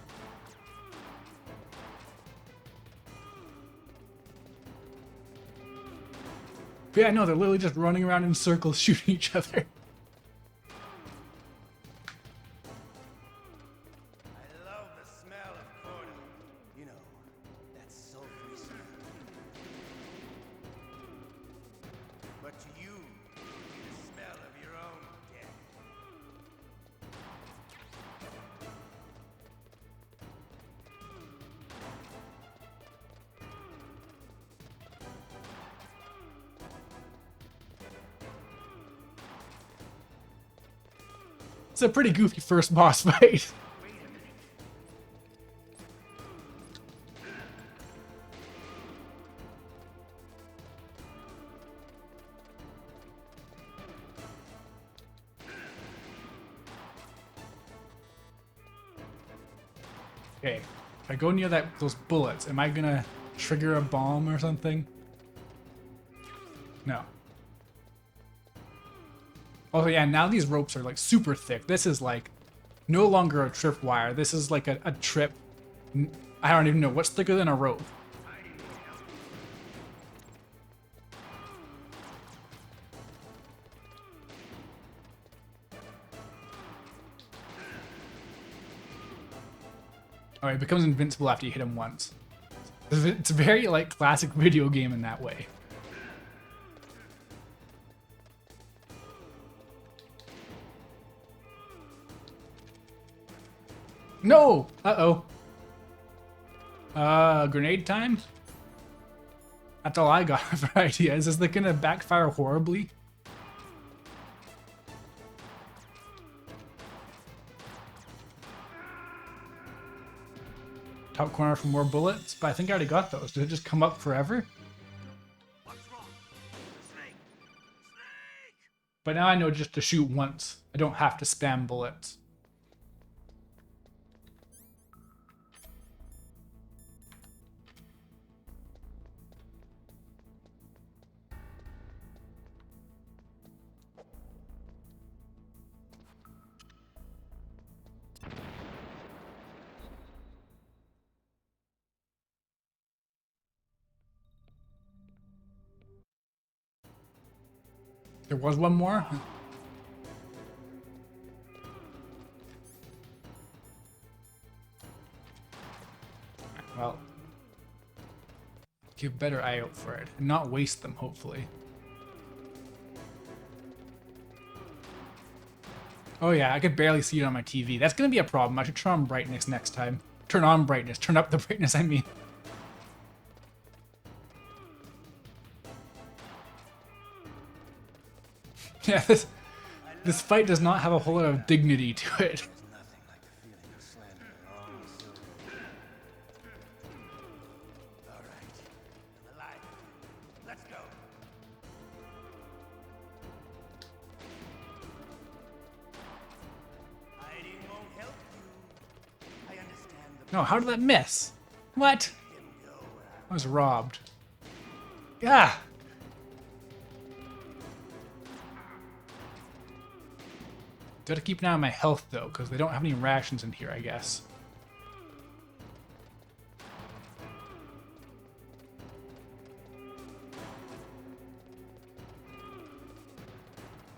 Speaker 1: But yeah, no, they're literally just running around in circles shooting each other.
Speaker 9: I love the smell of quarter. You know, that sulfury smell. But to you, the smell of your own death.
Speaker 1: It's a pretty goofy first boss fight. Okay, if I go near those bullets, am I gonna trigger a bomb or something? No. Also, yeah, now these ropes are like super thick. This is like no longer a tripwire. This is like a trip. I don't even know what's thicker than a rope. Oh, he becomes invincible after you hit him once. It's a very, like, classic video game in that way. No! Uh-oh. Grenade time? That's all I got for ideas. Is that gonna backfire horribly? Top corner for more bullets, but I think I already got those. Did it just come up forever?
Speaker 8: What's wrong? Snake! Snake!
Speaker 1: But now I know just to shoot once. I don't have to spam bullets. There was one more? Well, keep a better eye out for it and not waste them, hopefully. Oh yeah, I could barely see it on my TV. That's gonna be a problem. I should turn on brightness next time. Turn on brightness. Turn up the brightness, I mean. Yeah, this fight does not have a whole lot of dignity to it.
Speaker 9: Nothing like the feeling of slamming a long silver. All right, I'm alive. Let's go. Hiding won't help you. I understand the
Speaker 1: No, how did that miss? What?
Speaker 9: him go where
Speaker 1: I was robbed. Yeah. Gotta keep an eye on my health though, because they don't have any rations in here, I guess.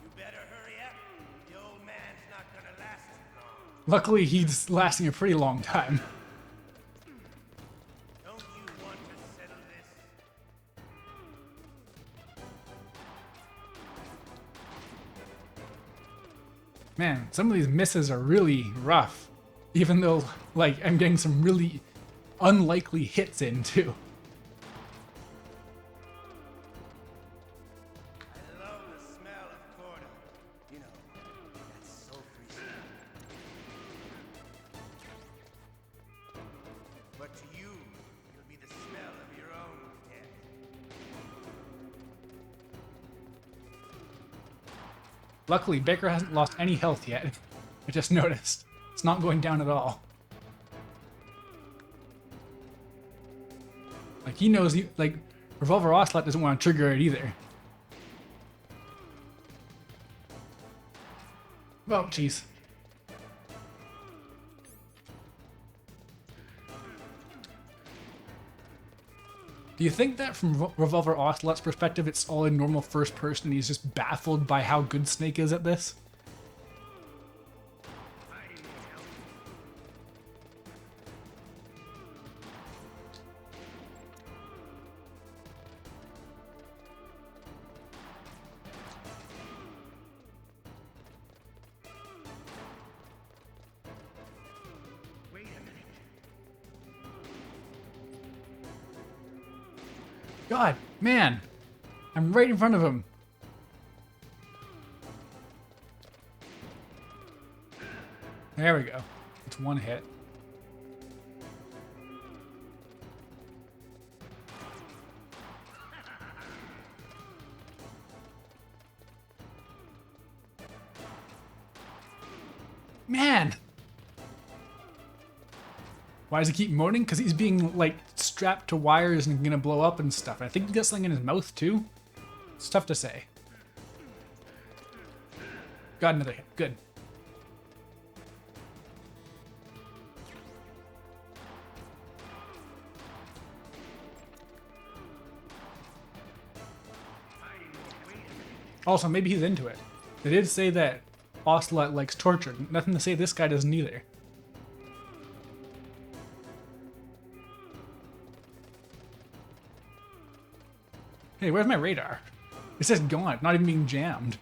Speaker 9: You better hurry up. The old man's not gonna last too long.
Speaker 1: Luckily, he's lasting a pretty long time.
Speaker 9: Don't you want to settle this?
Speaker 1: Man, some of these misses are really rough. Even though, like, I'm getting some really unlikely hits in, too.
Speaker 9: I love the smell of corn. You know, that sulfury smell. But to you, it'll be the smell of your own death.
Speaker 1: Luckily, Baker hasn't lost any health yet. I just noticed. It's not going down at all. Like, he knows, like, Revolver Ocelot doesn't want to trigger it either. Oh, jeez. Do you think that from Revolver Ocelot's perspective, it's all in normal first person, he's just baffled by how good Snake is at this? God, man, I'm right in front of him. There we go. It's one hit. Man! Why does he keep moaning? Because he's being, like, strapped to wires and gonna blow up and stuff. I think he got something in his mouth, too. It's tough to say. Got another hit. Good. Also, maybe he's into it. They did say that Ocelot likes torture. Nothing to say this guy doesn't either. Hey, where's my radar? It says gone, not even being jammed.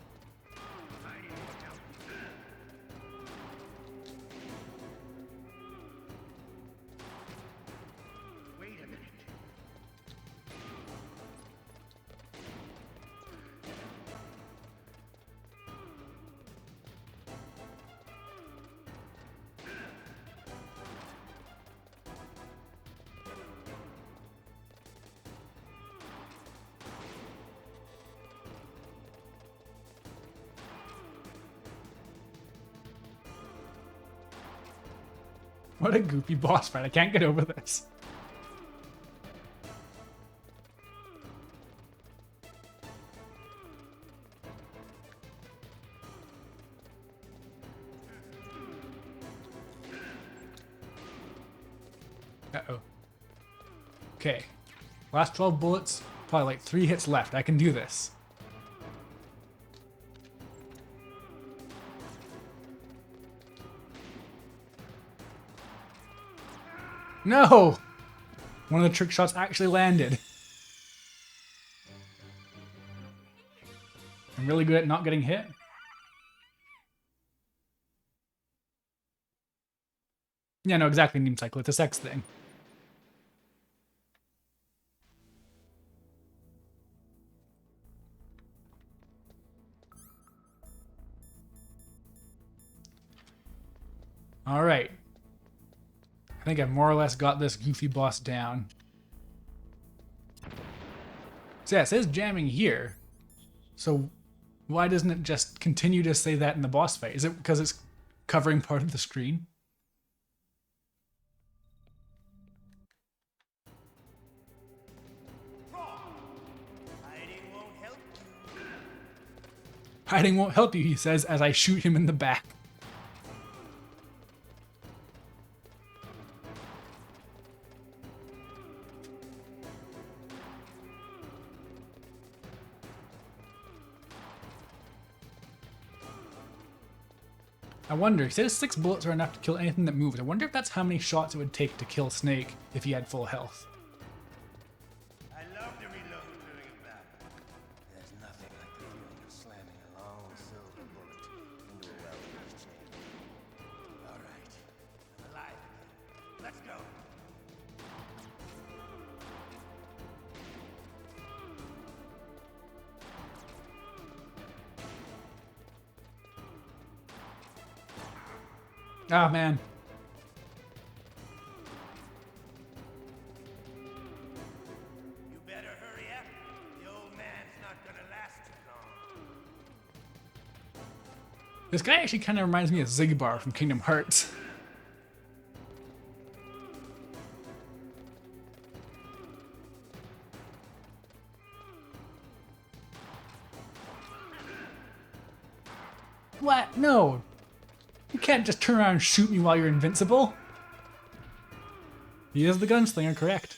Speaker 1: What a goofy boss fight. I can't get over this. Uh-oh. Okay. Last 12 bullets. Probably like 3 hits left. I can do this. No! One of the trick shots actually landed. I'm really good at not getting hit. Yeah, no, exactly, Neem Cycle. It's a sex thing. Alright. I think I've more or less got this goofy boss down. So yeah, it says jamming here. So why doesn't it just continue to say that in the boss fight? Is it because it's covering part of the screen? Hiding won't help you, he says, as I shoot him in the back. I wonder, he says 6 bullets are enough to kill anything that moves. I wonder if that's how many shots it would take to kill Snake if he had full health.
Speaker 9: I love to reload during a battle. There's nothing like the feeling of slamming a long silver bullet into a well-used chain. All right, I'm alive again. Let's go.
Speaker 1: Ah, man.
Speaker 9: You better hurry up. The old man's not gonna last too long.
Speaker 1: This guy actually kind of reminds me of Zigbar from Kingdom Hearts. What? No. You can't just turn around and shoot me while you're invincible. He is the gunslinger, correct.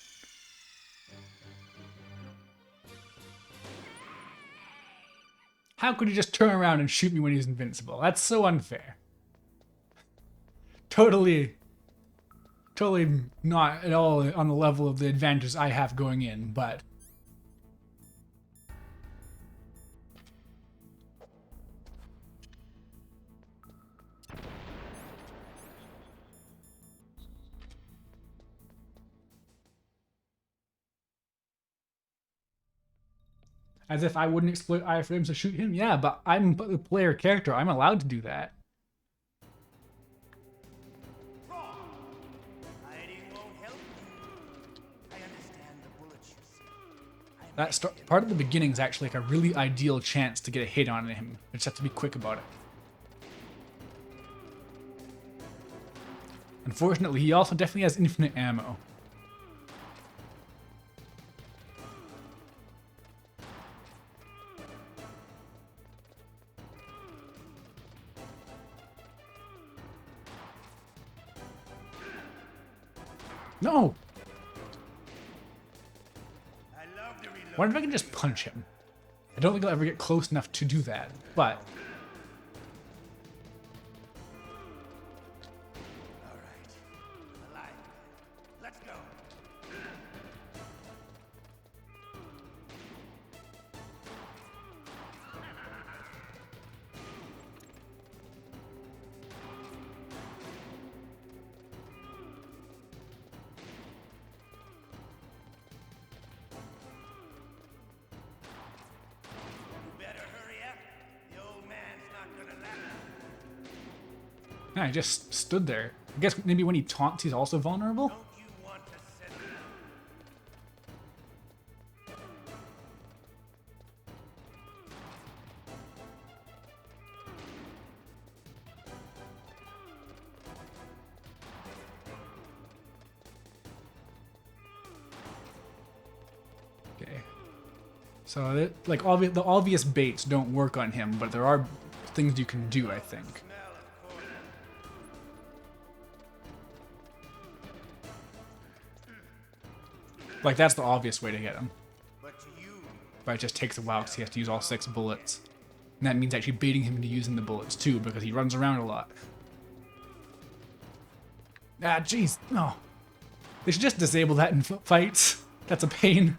Speaker 1: How could he just turn around and shoot me when he's invincible? That's so unfair. Totally not at all on the level of the advantages I have going in, but... As if I wouldn't exploit iframes to shoot him? Yeah, but I'm the player character. I'm allowed to do that. Part of the beginning is actually like a really ideal chance to get a hit on him. I just have to be quick about it. Unfortunately, he also definitely has infinite ammo. No! I wonder if I can just punch him. I don't think I'll ever get close enough to do that, but... Yeah, I just stood there. I guess maybe when he taunts, he's also vulnerable?
Speaker 9: Don't you want to settle?
Speaker 1: Okay. So, like, the obvious baits don't work on him, but there are things you can do, I think. Like, that's the obvious way to hit him.
Speaker 9: But you
Speaker 1: But it just takes a while because he has to use all 6 bullets. And that means actually baiting him into using the bullets, too, because he runs around a lot. Ah, jeez. No. They should just disable that in fights. That's a pain.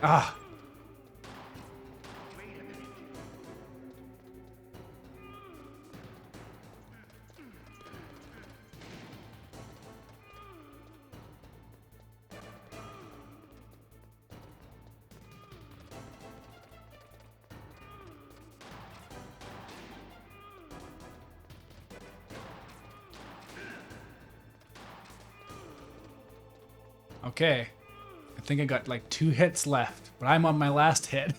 Speaker 1: Ah. Okay. I think I got like 2 hits left, but I'm on my last hit.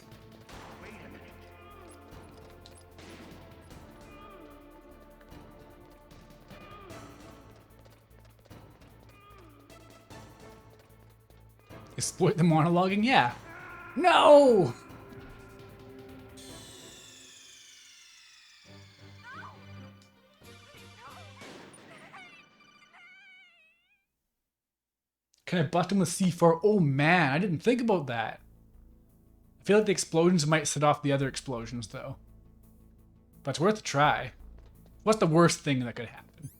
Speaker 1: Exploit the monologuing? Yeah. No! Can I bust him with C4? Oh man, I didn't think about that. I feel like the explosions might set off the other explosions though. But it's worth a try. What's the worst thing that could happen?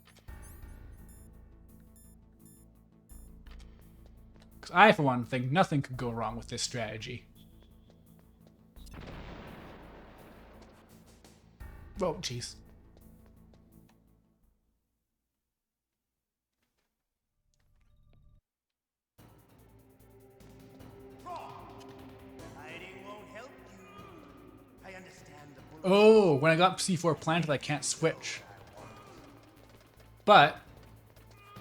Speaker 1: Because I, for one, think nothing could go wrong with this strategy. Oh, jeez.
Speaker 9: hiding won't help you. I understand the bullet.
Speaker 1: Oh, when I got C4 planted, I can't switch. But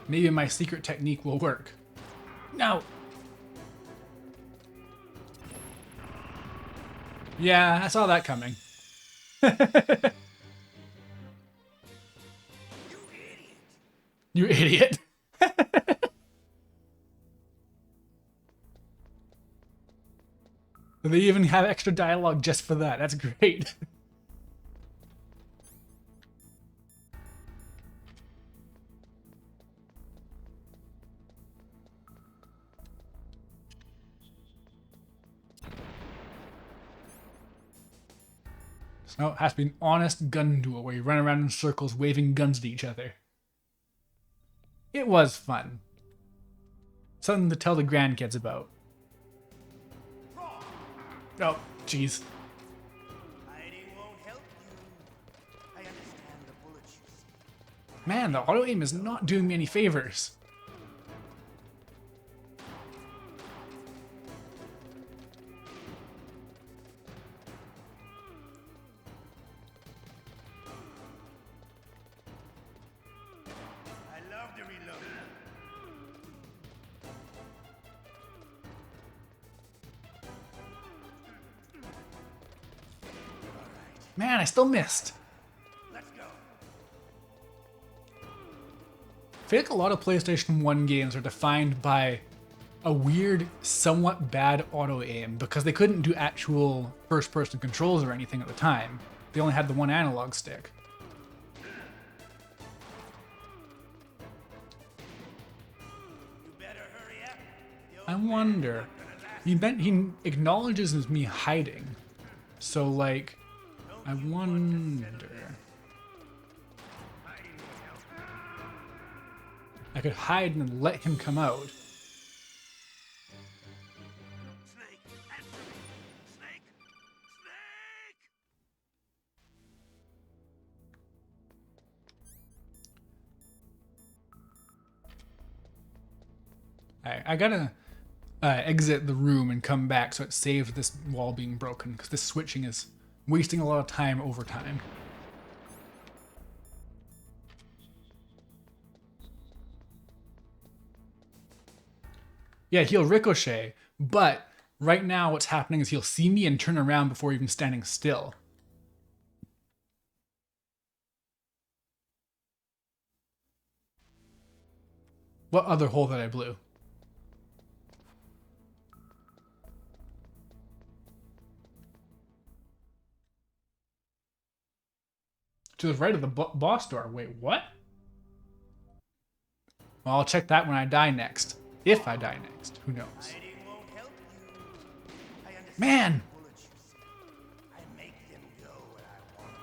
Speaker 1: maybe my secret technique will work. No! Yeah, I saw that coming. You idiot. They even have extra dialogue just for that. That's great. So it has to be an honest gun duel where you run around in circles waving guns at each other. It was fun. Something to tell the grandkids about. Oh, jeez.
Speaker 9: Hiding won't help you. I understand the bullets you see.
Speaker 1: Man, the auto aim is not doing me any favors.
Speaker 9: I love to reload.
Speaker 1: Man, I still missed.
Speaker 9: Let's go.
Speaker 1: I feel like a lot of PlayStation 1 games are defined by a weird, somewhat bad auto aim because they couldn't do actual first-person controls or anything at the time. They only had the one analog stick.
Speaker 9: You better hurry up.
Speaker 1: I wonder. He acknowledges me hiding. So, like, I wonder. I could hide and let him come out.
Speaker 2: Snake, answer me! Snake! Snake!
Speaker 1: I gotta exit the room and come back so it saves this wall being broken, because this switching is wasting a lot of time over time. Yeah, he'll ricochet, but right now what's happening is he'll see me and turn around before even standing still. What other hole that I blew? To the right of the boss door. Wait, what? Well, I'll check that when I die next. If I die next. Who knows?
Speaker 9: Hiding won't help you. I understand
Speaker 1: Man!
Speaker 9: the bullets you see. I make them go where I want.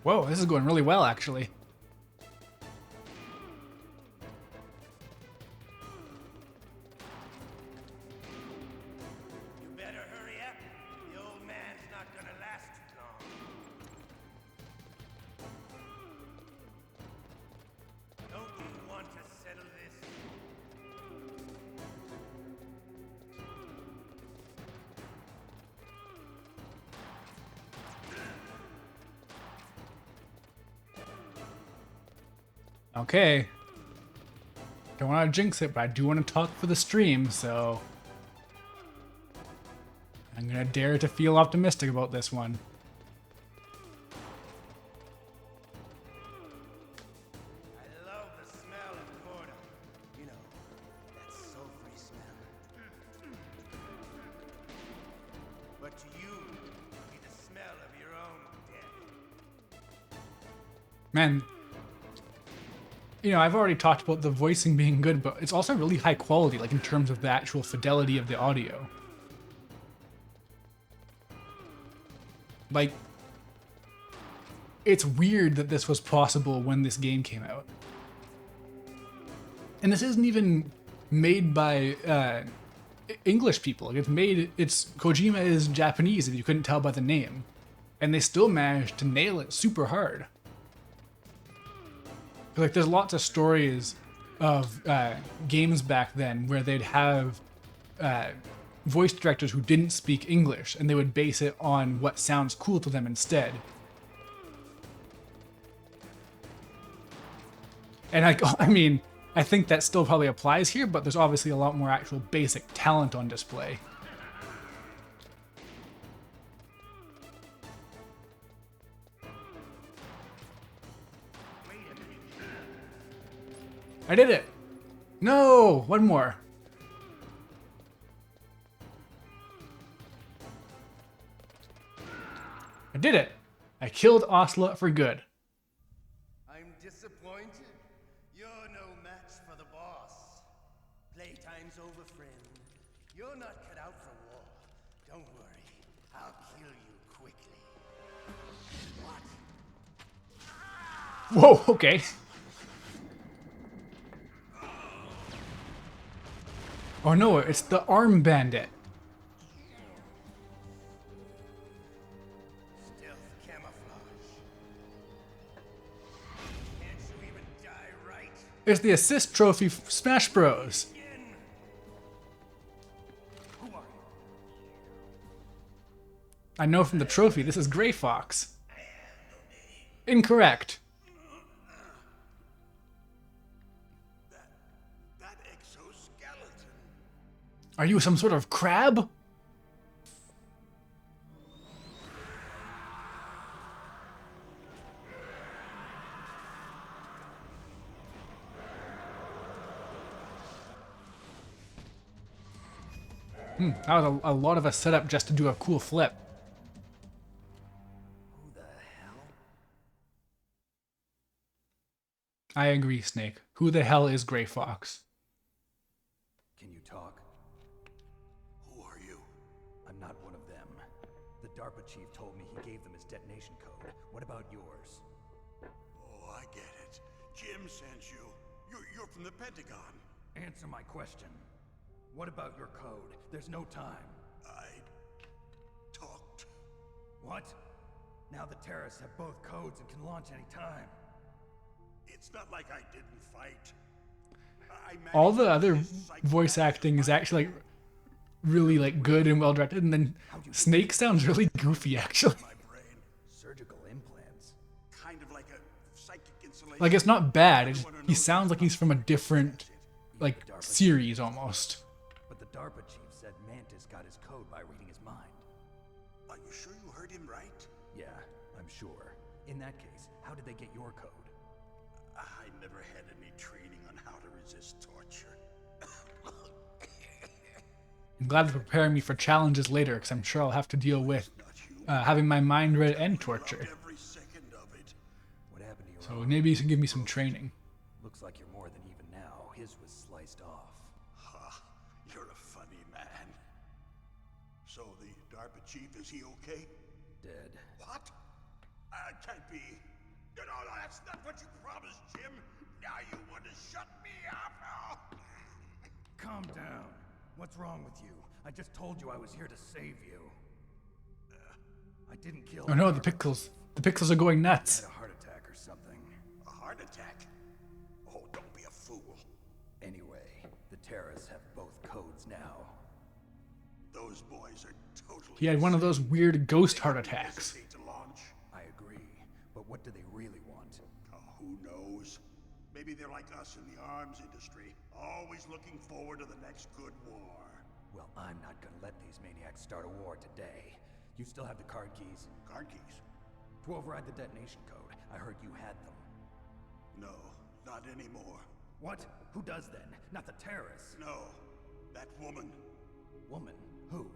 Speaker 1: Whoa, this is going really well, actually.
Speaker 9: You better hurry up. The old man's not gonna last too long. Don't you want to settle this?
Speaker 1: Okay. Don't want to jinx it, but I do want to talk for the stream, so I'm gonna dare to feel optimistic about this one.
Speaker 9: I love the smell of boredom. You know, that sulfury smell. But to you, it'll be the smell of your own death.
Speaker 1: Man, you know, I've already talked about the voicing being good, but it's also really high quality, like in terms of the actual fidelity of the audio. Like, it's weird that this was possible when this game came out. And this isn't even made by English people. Like, it's Kojima is Japanese, if you couldn't tell by the name. And they still managed to nail it super hard. Like, there's lots of stories of games back then where they'd have voice directors who didn't speak English, and they would base it on what sounds cool to them instead. And I mean, I think that still probably applies here, but there's obviously a lot more actual basic talent on display. I did it! No! One more. I did it! I killed Ocelot for good.
Speaker 9: I'm disappointed. You're no match for the boss. Playtime's over, friend. You're not cut out for war. Don't worry. I'll kill you quickly. What?
Speaker 1: Whoa, okay. Oh no, it's the arm bandit.
Speaker 9: Stealth camouflage. Can't you even die right?
Speaker 1: It's the assist trophy Smash Bros.
Speaker 9: Again. Who are you?
Speaker 1: I know from the trophy this is Gray Fox. Incorrect.
Speaker 9: That exoskeleton.
Speaker 1: Are you some sort of crab? That was a lot of a setup just to do a cool flip.
Speaker 5: Who the hell?
Speaker 1: I agree, Snake. Who the hell is Gray Fox?
Speaker 5: Can you talk?
Speaker 2: Who are you?
Speaker 5: I'm not one of them. DARPA chief told me he gave them his detonation code. What about yours?
Speaker 2: Oh, I get it. Jim sent you. You're from the Pentagon.
Speaker 5: Answer my question. What about your code? There's no time.
Speaker 2: I talked.
Speaker 5: What? Now the terrorists have both codes and can launch any time.
Speaker 2: It's not like I didn't fight.
Speaker 1: All the other voice acting is actually like really like good and well directed, and then Snake sounds really goofy actually.
Speaker 2: My brain,
Speaker 5: Surgical implants.
Speaker 2: kind of like a psychic insulation.
Speaker 1: Like it's not bad. He sounds like he's from a different like series almost.
Speaker 5: But the DARPA chief said Mantis got his code by reading his mind.
Speaker 2: Are you sure you heard him right?
Speaker 5: Yeah, I'm sure. In that case, how did they get your code?
Speaker 2: I never had any training on how to resist torture.
Speaker 1: I'm glad they're preparing me for challenges later, because I'm sure I'll have to deal with having my mind read and torture.
Speaker 2: Every second of it.
Speaker 5: What happened to your
Speaker 1: So
Speaker 5: arm?
Speaker 1: maybe you should give me some training.
Speaker 5: Looks like you're more than even now. His was sliced off.
Speaker 2: Ha, you're a funny man. So the DARPA chief, is he okay?
Speaker 5: Dead.
Speaker 2: What? Can't be. No, that's not what you promised, Jim. Now you want to shut me up? Oh.
Speaker 5: Calm down. What's wrong with you? I just told you I was here to save you. I didn't kill
Speaker 1: Oh no, the pixels. The pixels are going
Speaker 5: Had
Speaker 1: nuts.
Speaker 5: a heart attack or something.
Speaker 2: A heart attack? Oh, don't be a fool.
Speaker 5: Anyway, the terrorists have both codes now.
Speaker 2: Those boys are totally.
Speaker 1: He had one of those weird ghost heart attacks.
Speaker 2: hesitate to launch.
Speaker 5: I agree. But what do they really want?
Speaker 2: Oh, who knows? Maybe they're like us in the arms industry, always looking forward to the next good war.
Speaker 5: Well, I'm not gonna let these maniacs start a war today. You still have the card keys?
Speaker 2: Card keys?
Speaker 5: To override the detonation code. I heard you had them.
Speaker 2: No, not anymore.
Speaker 5: What? Who does then? Not the terrorists.
Speaker 2: No, that woman.
Speaker 5: Woman? Who?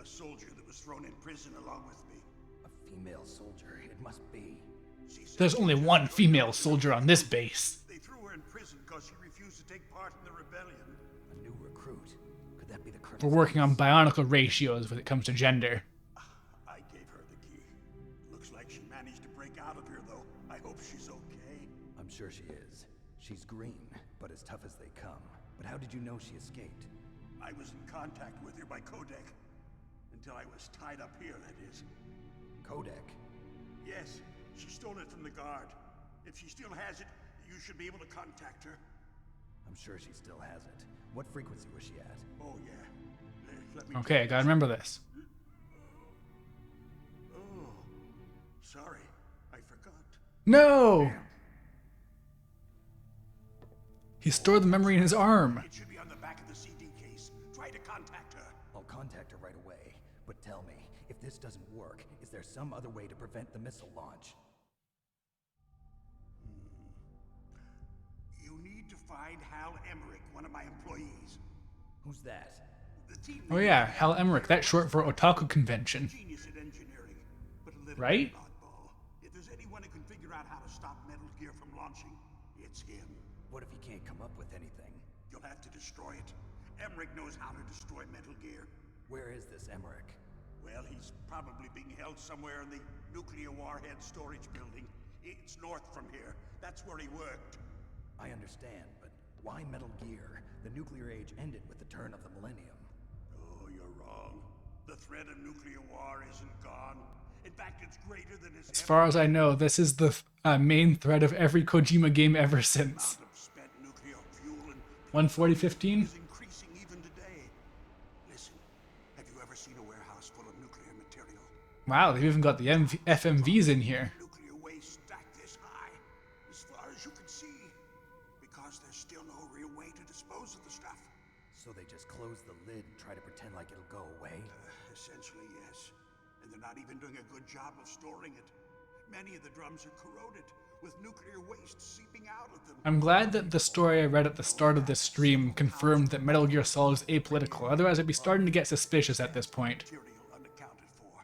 Speaker 2: A soldier that was thrown in prison along with me.
Speaker 5: A female soldier. It must be.
Speaker 2: She said
Speaker 1: There's only one female soldier on this base.
Speaker 2: they threw her in prison because she refused to take part in the rebellion.
Speaker 5: A new recruit. Could that be the
Speaker 1: We're
Speaker 5: criminal?
Speaker 1: working on bionicle ratios when it comes to gender.
Speaker 2: I gave her the key. Looks like she managed to break out of here, though. I hope she's okay.
Speaker 5: I'm sure she is. She's green, but as tough as they come. But how did you know she escaped?
Speaker 2: I was in contact with her by codec. Until I was tied up here, that is.
Speaker 5: Codec?
Speaker 2: Yes, she stole it from the guard. If she still has it, you should be able to contact her.
Speaker 5: I'm sure she still has it. What frequency was she at?
Speaker 2: Oh, yeah. Let me
Speaker 1: Okay, I gotta remember this.
Speaker 2: Oh, sorry. I forgot.
Speaker 1: No! He stored the memory in his arm.
Speaker 2: It should be on the back of the CD case. Try to contact her.
Speaker 5: I'll contact her right away. But tell me, if this doesn't work, is there some other way to prevent the missile launch?
Speaker 2: You need to find Hal Emmerich, one of my employees.
Speaker 5: Who's that?
Speaker 2: The team
Speaker 1: Oh yeah, Hal Emmerich. That's short for Otaku Convention.
Speaker 2: genius at engineering, but a little
Speaker 1: Right?
Speaker 2: oddball. If there's anyone who can figure out how to stop Metal Gear from launching, it's him.
Speaker 5: What if he can't come up with anything?
Speaker 2: You'll have to destroy it. Emmerich knows how to destroy Metal Gear.
Speaker 5: Where is this Emmerich?
Speaker 2: Well, he's probably being held somewhere in the nuclear warhead storage building. It's north from here. That's where he worked.
Speaker 5: I understand, but why Metal Gear? The nuclear age ended with the turn of the millennium.
Speaker 2: Oh, you're wrong. The threat of nuclear war isn't gone. In fact, it's greater than it's
Speaker 1: As far as I know, this is the main thread of every Kojima game ever since.
Speaker 2: amount of spent nuclear fuel and
Speaker 1: 14015?
Speaker 2: is increasing even today. Listen, have you ever seen a warehouse full of nuclear material?
Speaker 1: Wow, they've even got the FMVs in here.
Speaker 2: Nuclear waste stacked this high, as far as you can see, because there's still no real way to dispose of the stuff.
Speaker 5: So they just close the lid and try to pretend like it'll go away?
Speaker 2: Essentially, yes. And they're not even doing a good job of storing it. Many of the drums are corroded, with nuclear waste seeping out of them.
Speaker 1: I'm glad that the story I read at the start of this stream confirmed that Metal Gear Solid is apolitical, otherwise I'd be starting to get suspicious at this point.
Speaker 2: Material unaccounted for.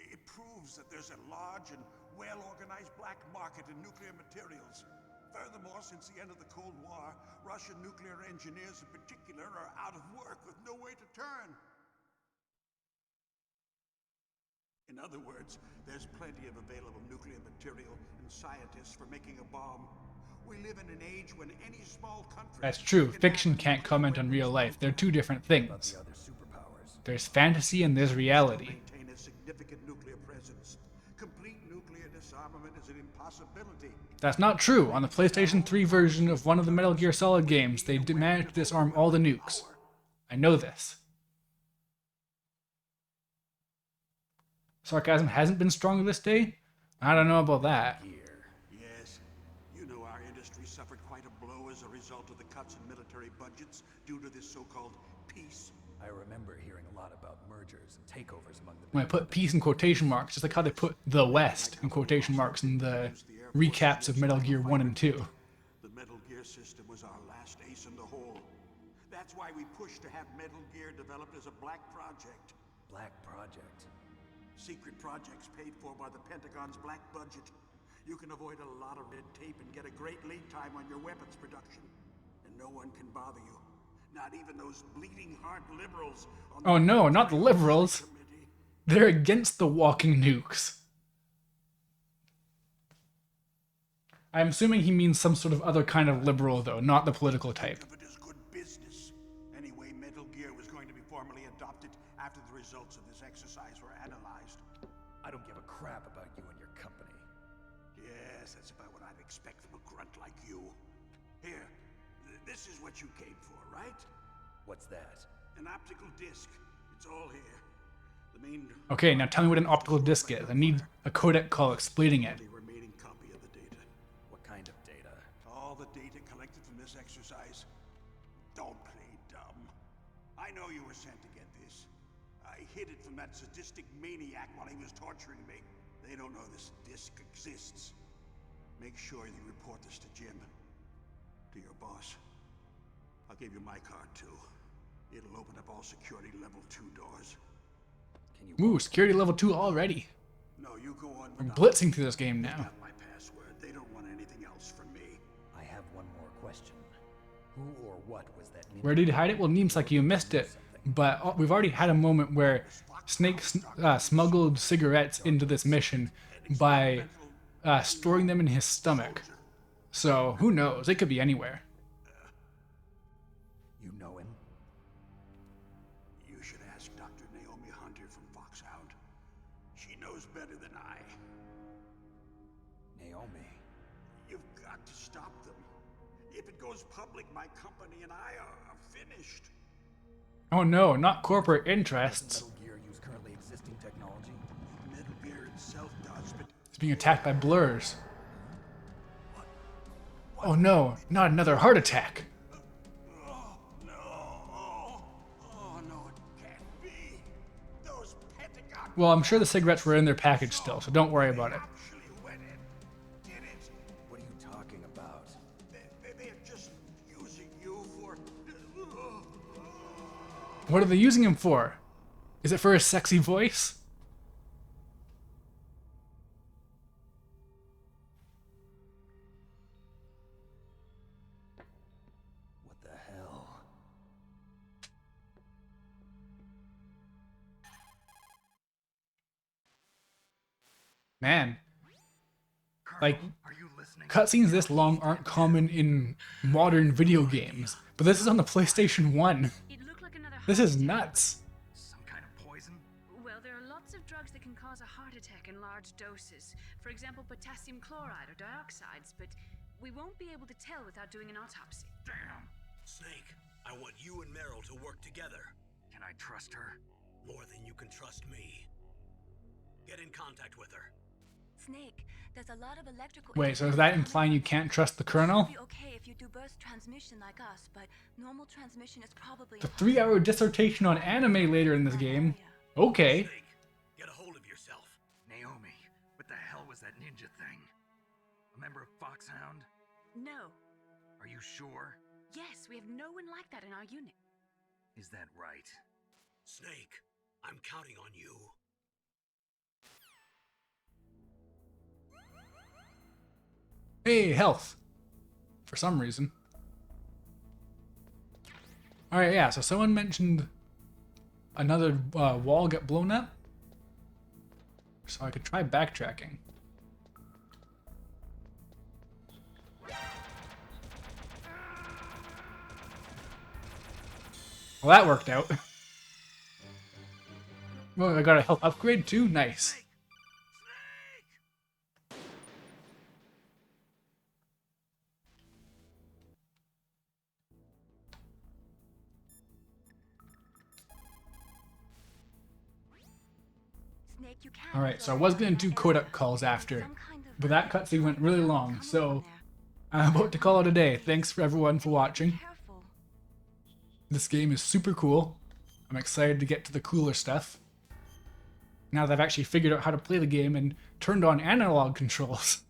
Speaker 2: It proves that there's a large and well-organized black market in nuclear materials. Furthermore, since the end of the Cold War, Russian nuclear engineers in particular are out of work with no way to turn. In other words, there's plenty of available nuclear material and scientists for making a bomb. We live in an age when any small country...
Speaker 1: That's true. Fiction can't comment on real life. They're two different things.
Speaker 5: Other superpowers.
Speaker 1: There's fantasy and there's reality.
Speaker 2: ...maintain a significant nuclear presence. Complete nuclear disarmament is an impossibility.
Speaker 1: That's not true. On the PlayStation 3 version of one of the Metal Gear Solid games, they managed to disarm all the nukes. I know this. Sarcasm hasn't been strong this day? I don't know about that.
Speaker 2: Yes, you know our industry suffered quite a blow as a result of the cuts in military budgets due to this so-called peace.
Speaker 5: I remember hearing a lot about mergers and takeovers among the...
Speaker 1: When I put peace in quotation marks, just like how they put the West in quotation marks in the recaps of Metal Gear 1 and 2.
Speaker 2: The Metal Gear system was our last ace in the hole. That's why we pushed to have Metal Gear developed as a black project.
Speaker 5: Black Project.
Speaker 2: Secret projects paid for by the Pentagon's black budget. You can avoid a lot of red tape and get a great lead time on your weapons production. And no one can bother you. Not even those bleeding heart liberals on the...
Speaker 1: Oh no, not the liberals.
Speaker 2: Committee.
Speaker 1: They're against the walking nukes. I'm assuming he means some sort of other kind of liberal, though, not the political type.
Speaker 2: Think of it as good business. Anyway, Metal Gear was going to be formally adopted after the results of this exercise were analyzed.
Speaker 5: I don't give a crap about you and your company.
Speaker 2: Yes, that's about what I'd expect from a grunt like you. Here, this is what you came for, right?
Speaker 5: What's that?
Speaker 2: An optical disc. It's all here. The main...
Speaker 1: Okay, now tell me what an optical disc is. I need a codec call explaining it.
Speaker 2: The remaining copy of the data.
Speaker 5: What kind of data?
Speaker 2: All the data collected from this exercise. Don't play dumb. I know you were sent to get this. I hid it from that sadistic maniac while he was torturing me. They don't know this disc exists. Make sure you report this to Jim. To your boss. I'll give you my card too. It'll open up all security level 2 doors.
Speaker 5: Can you...
Speaker 1: Ooh, security level 2 already.
Speaker 2: No, you go on.
Speaker 1: We're
Speaker 2: without
Speaker 1: blitzing through this game
Speaker 2: They
Speaker 1: now.
Speaker 2: got my password. They don't want anything else from me.
Speaker 5: I have one more question. Who or what was that ninja?
Speaker 1: Where did you hide it? Well, it seems like you missed it. But we've already had a moment where Snake smuggled cigarettes into this mission by storing them in his stomach. So, who knows? It could be anywhere.
Speaker 5: You know him?
Speaker 2: You should ask Dr. Naomi Hunter from Foxhound. She knows better than I.
Speaker 5: Naomi.
Speaker 2: You've got to stop them. If it goes public, my company and I are finished.
Speaker 1: Oh no, not corporate interests.
Speaker 5: Metal Gear use currently existing technology?
Speaker 2: Metal Gear itself does, but
Speaker 1: It's being attacked by blurs. Oh no, not another heart attack.
Speaker 2: oh no, oh no, it can't be. Those Pentagon
Speaker 1: Well, I'm sure the cigarettes were in their package still, so don't worry about it.
Speaker 2: actually went in. Did it?
Speaker 5: What are you talking about?
Speaker 2: They're just using you for.
Speaker 1: What are they using him for? Is it for his sexy voice?
Speaker 5: What the hell?
Speaker 1: Man, like,
Speaker 5: Are you listening?
Speaker 1: cutscenes this long aren't common in modern video games, but this is on the PlayStation 1.
Speaker 10: It looked like another
Speaker 1: This
Speaker 10: heart
Speaker 1: is
Speaker 10: attack.
Speaker 1: nuts.
Speaker 5: Some kind of poison?
Speaker 10: Well, there are lots of drugs that can cause a heart attack in large doses. For example, potassium chloride or dioxides, but we won't be able to tell without doing an autopsy.
Speaker 5: Damn.
Speaker 2: Snake, I want you and Meryl to work together.
Speaker 5: Can I trust her?
Speaker 2: More than you can trust me. Get in contact with her.
Speaker 3: Snake, there's a lot of electrical...
Speaker 1: Wait, so is that implying you can't trust the Colonel?
Speaker 3: It'll be okay if you do burst transmission like us, but normal transmission is probably...
Speaker 1: The 3-hour dissertation on anime later in this game. Okay.
Speaker 2: Snake, get a hold of yourself.
Speaker 5: Naomi, what the hell was that ninja thing? A member of Foxhound?
Speaker 10: No.
Speaker 5: Are you sure?
Speaker 10: Yes, we have no one like that in our unit.
Speaker 5: Is that right?
Speaker 2: Snake, I'm counting on you.
Speaker 1: Hey, health. For some reason. Alright, yeah, so someone mentioned another wall get blown up. So I could try backtracking. Well, that worked out. Oh, I got a health upgrade too? Nice.
Speaker 3: Snake, you can't
Speaker 1: Alright, so I
Speaker 3: go
Speaker 1: was
Speaker 3: down
Speaker 1: going
Speaker 3: in
Speaker 1: to do
Speaker 3: that
Speaker 1: Kodak
Speaker 3: area.
Speaker 1: calls after,
Speaker 3: Some kind of
Speaker 1: but that
Speaker 3: virus
Speaker 1: cutscene went really
Speaker 3: coming
Speaker 1: long,
Speaker 3: from
Speaker 1: so
Speaker 3: there.
Speaker 1: I'm about to call it a day. Thanks for everyone for watching.
Speaker 3: Careful.
Speaker 1: This game is super cool. I'm excited to get to the cooler stuff. Now that I've actually figured out how to play the game and turned on analog controls.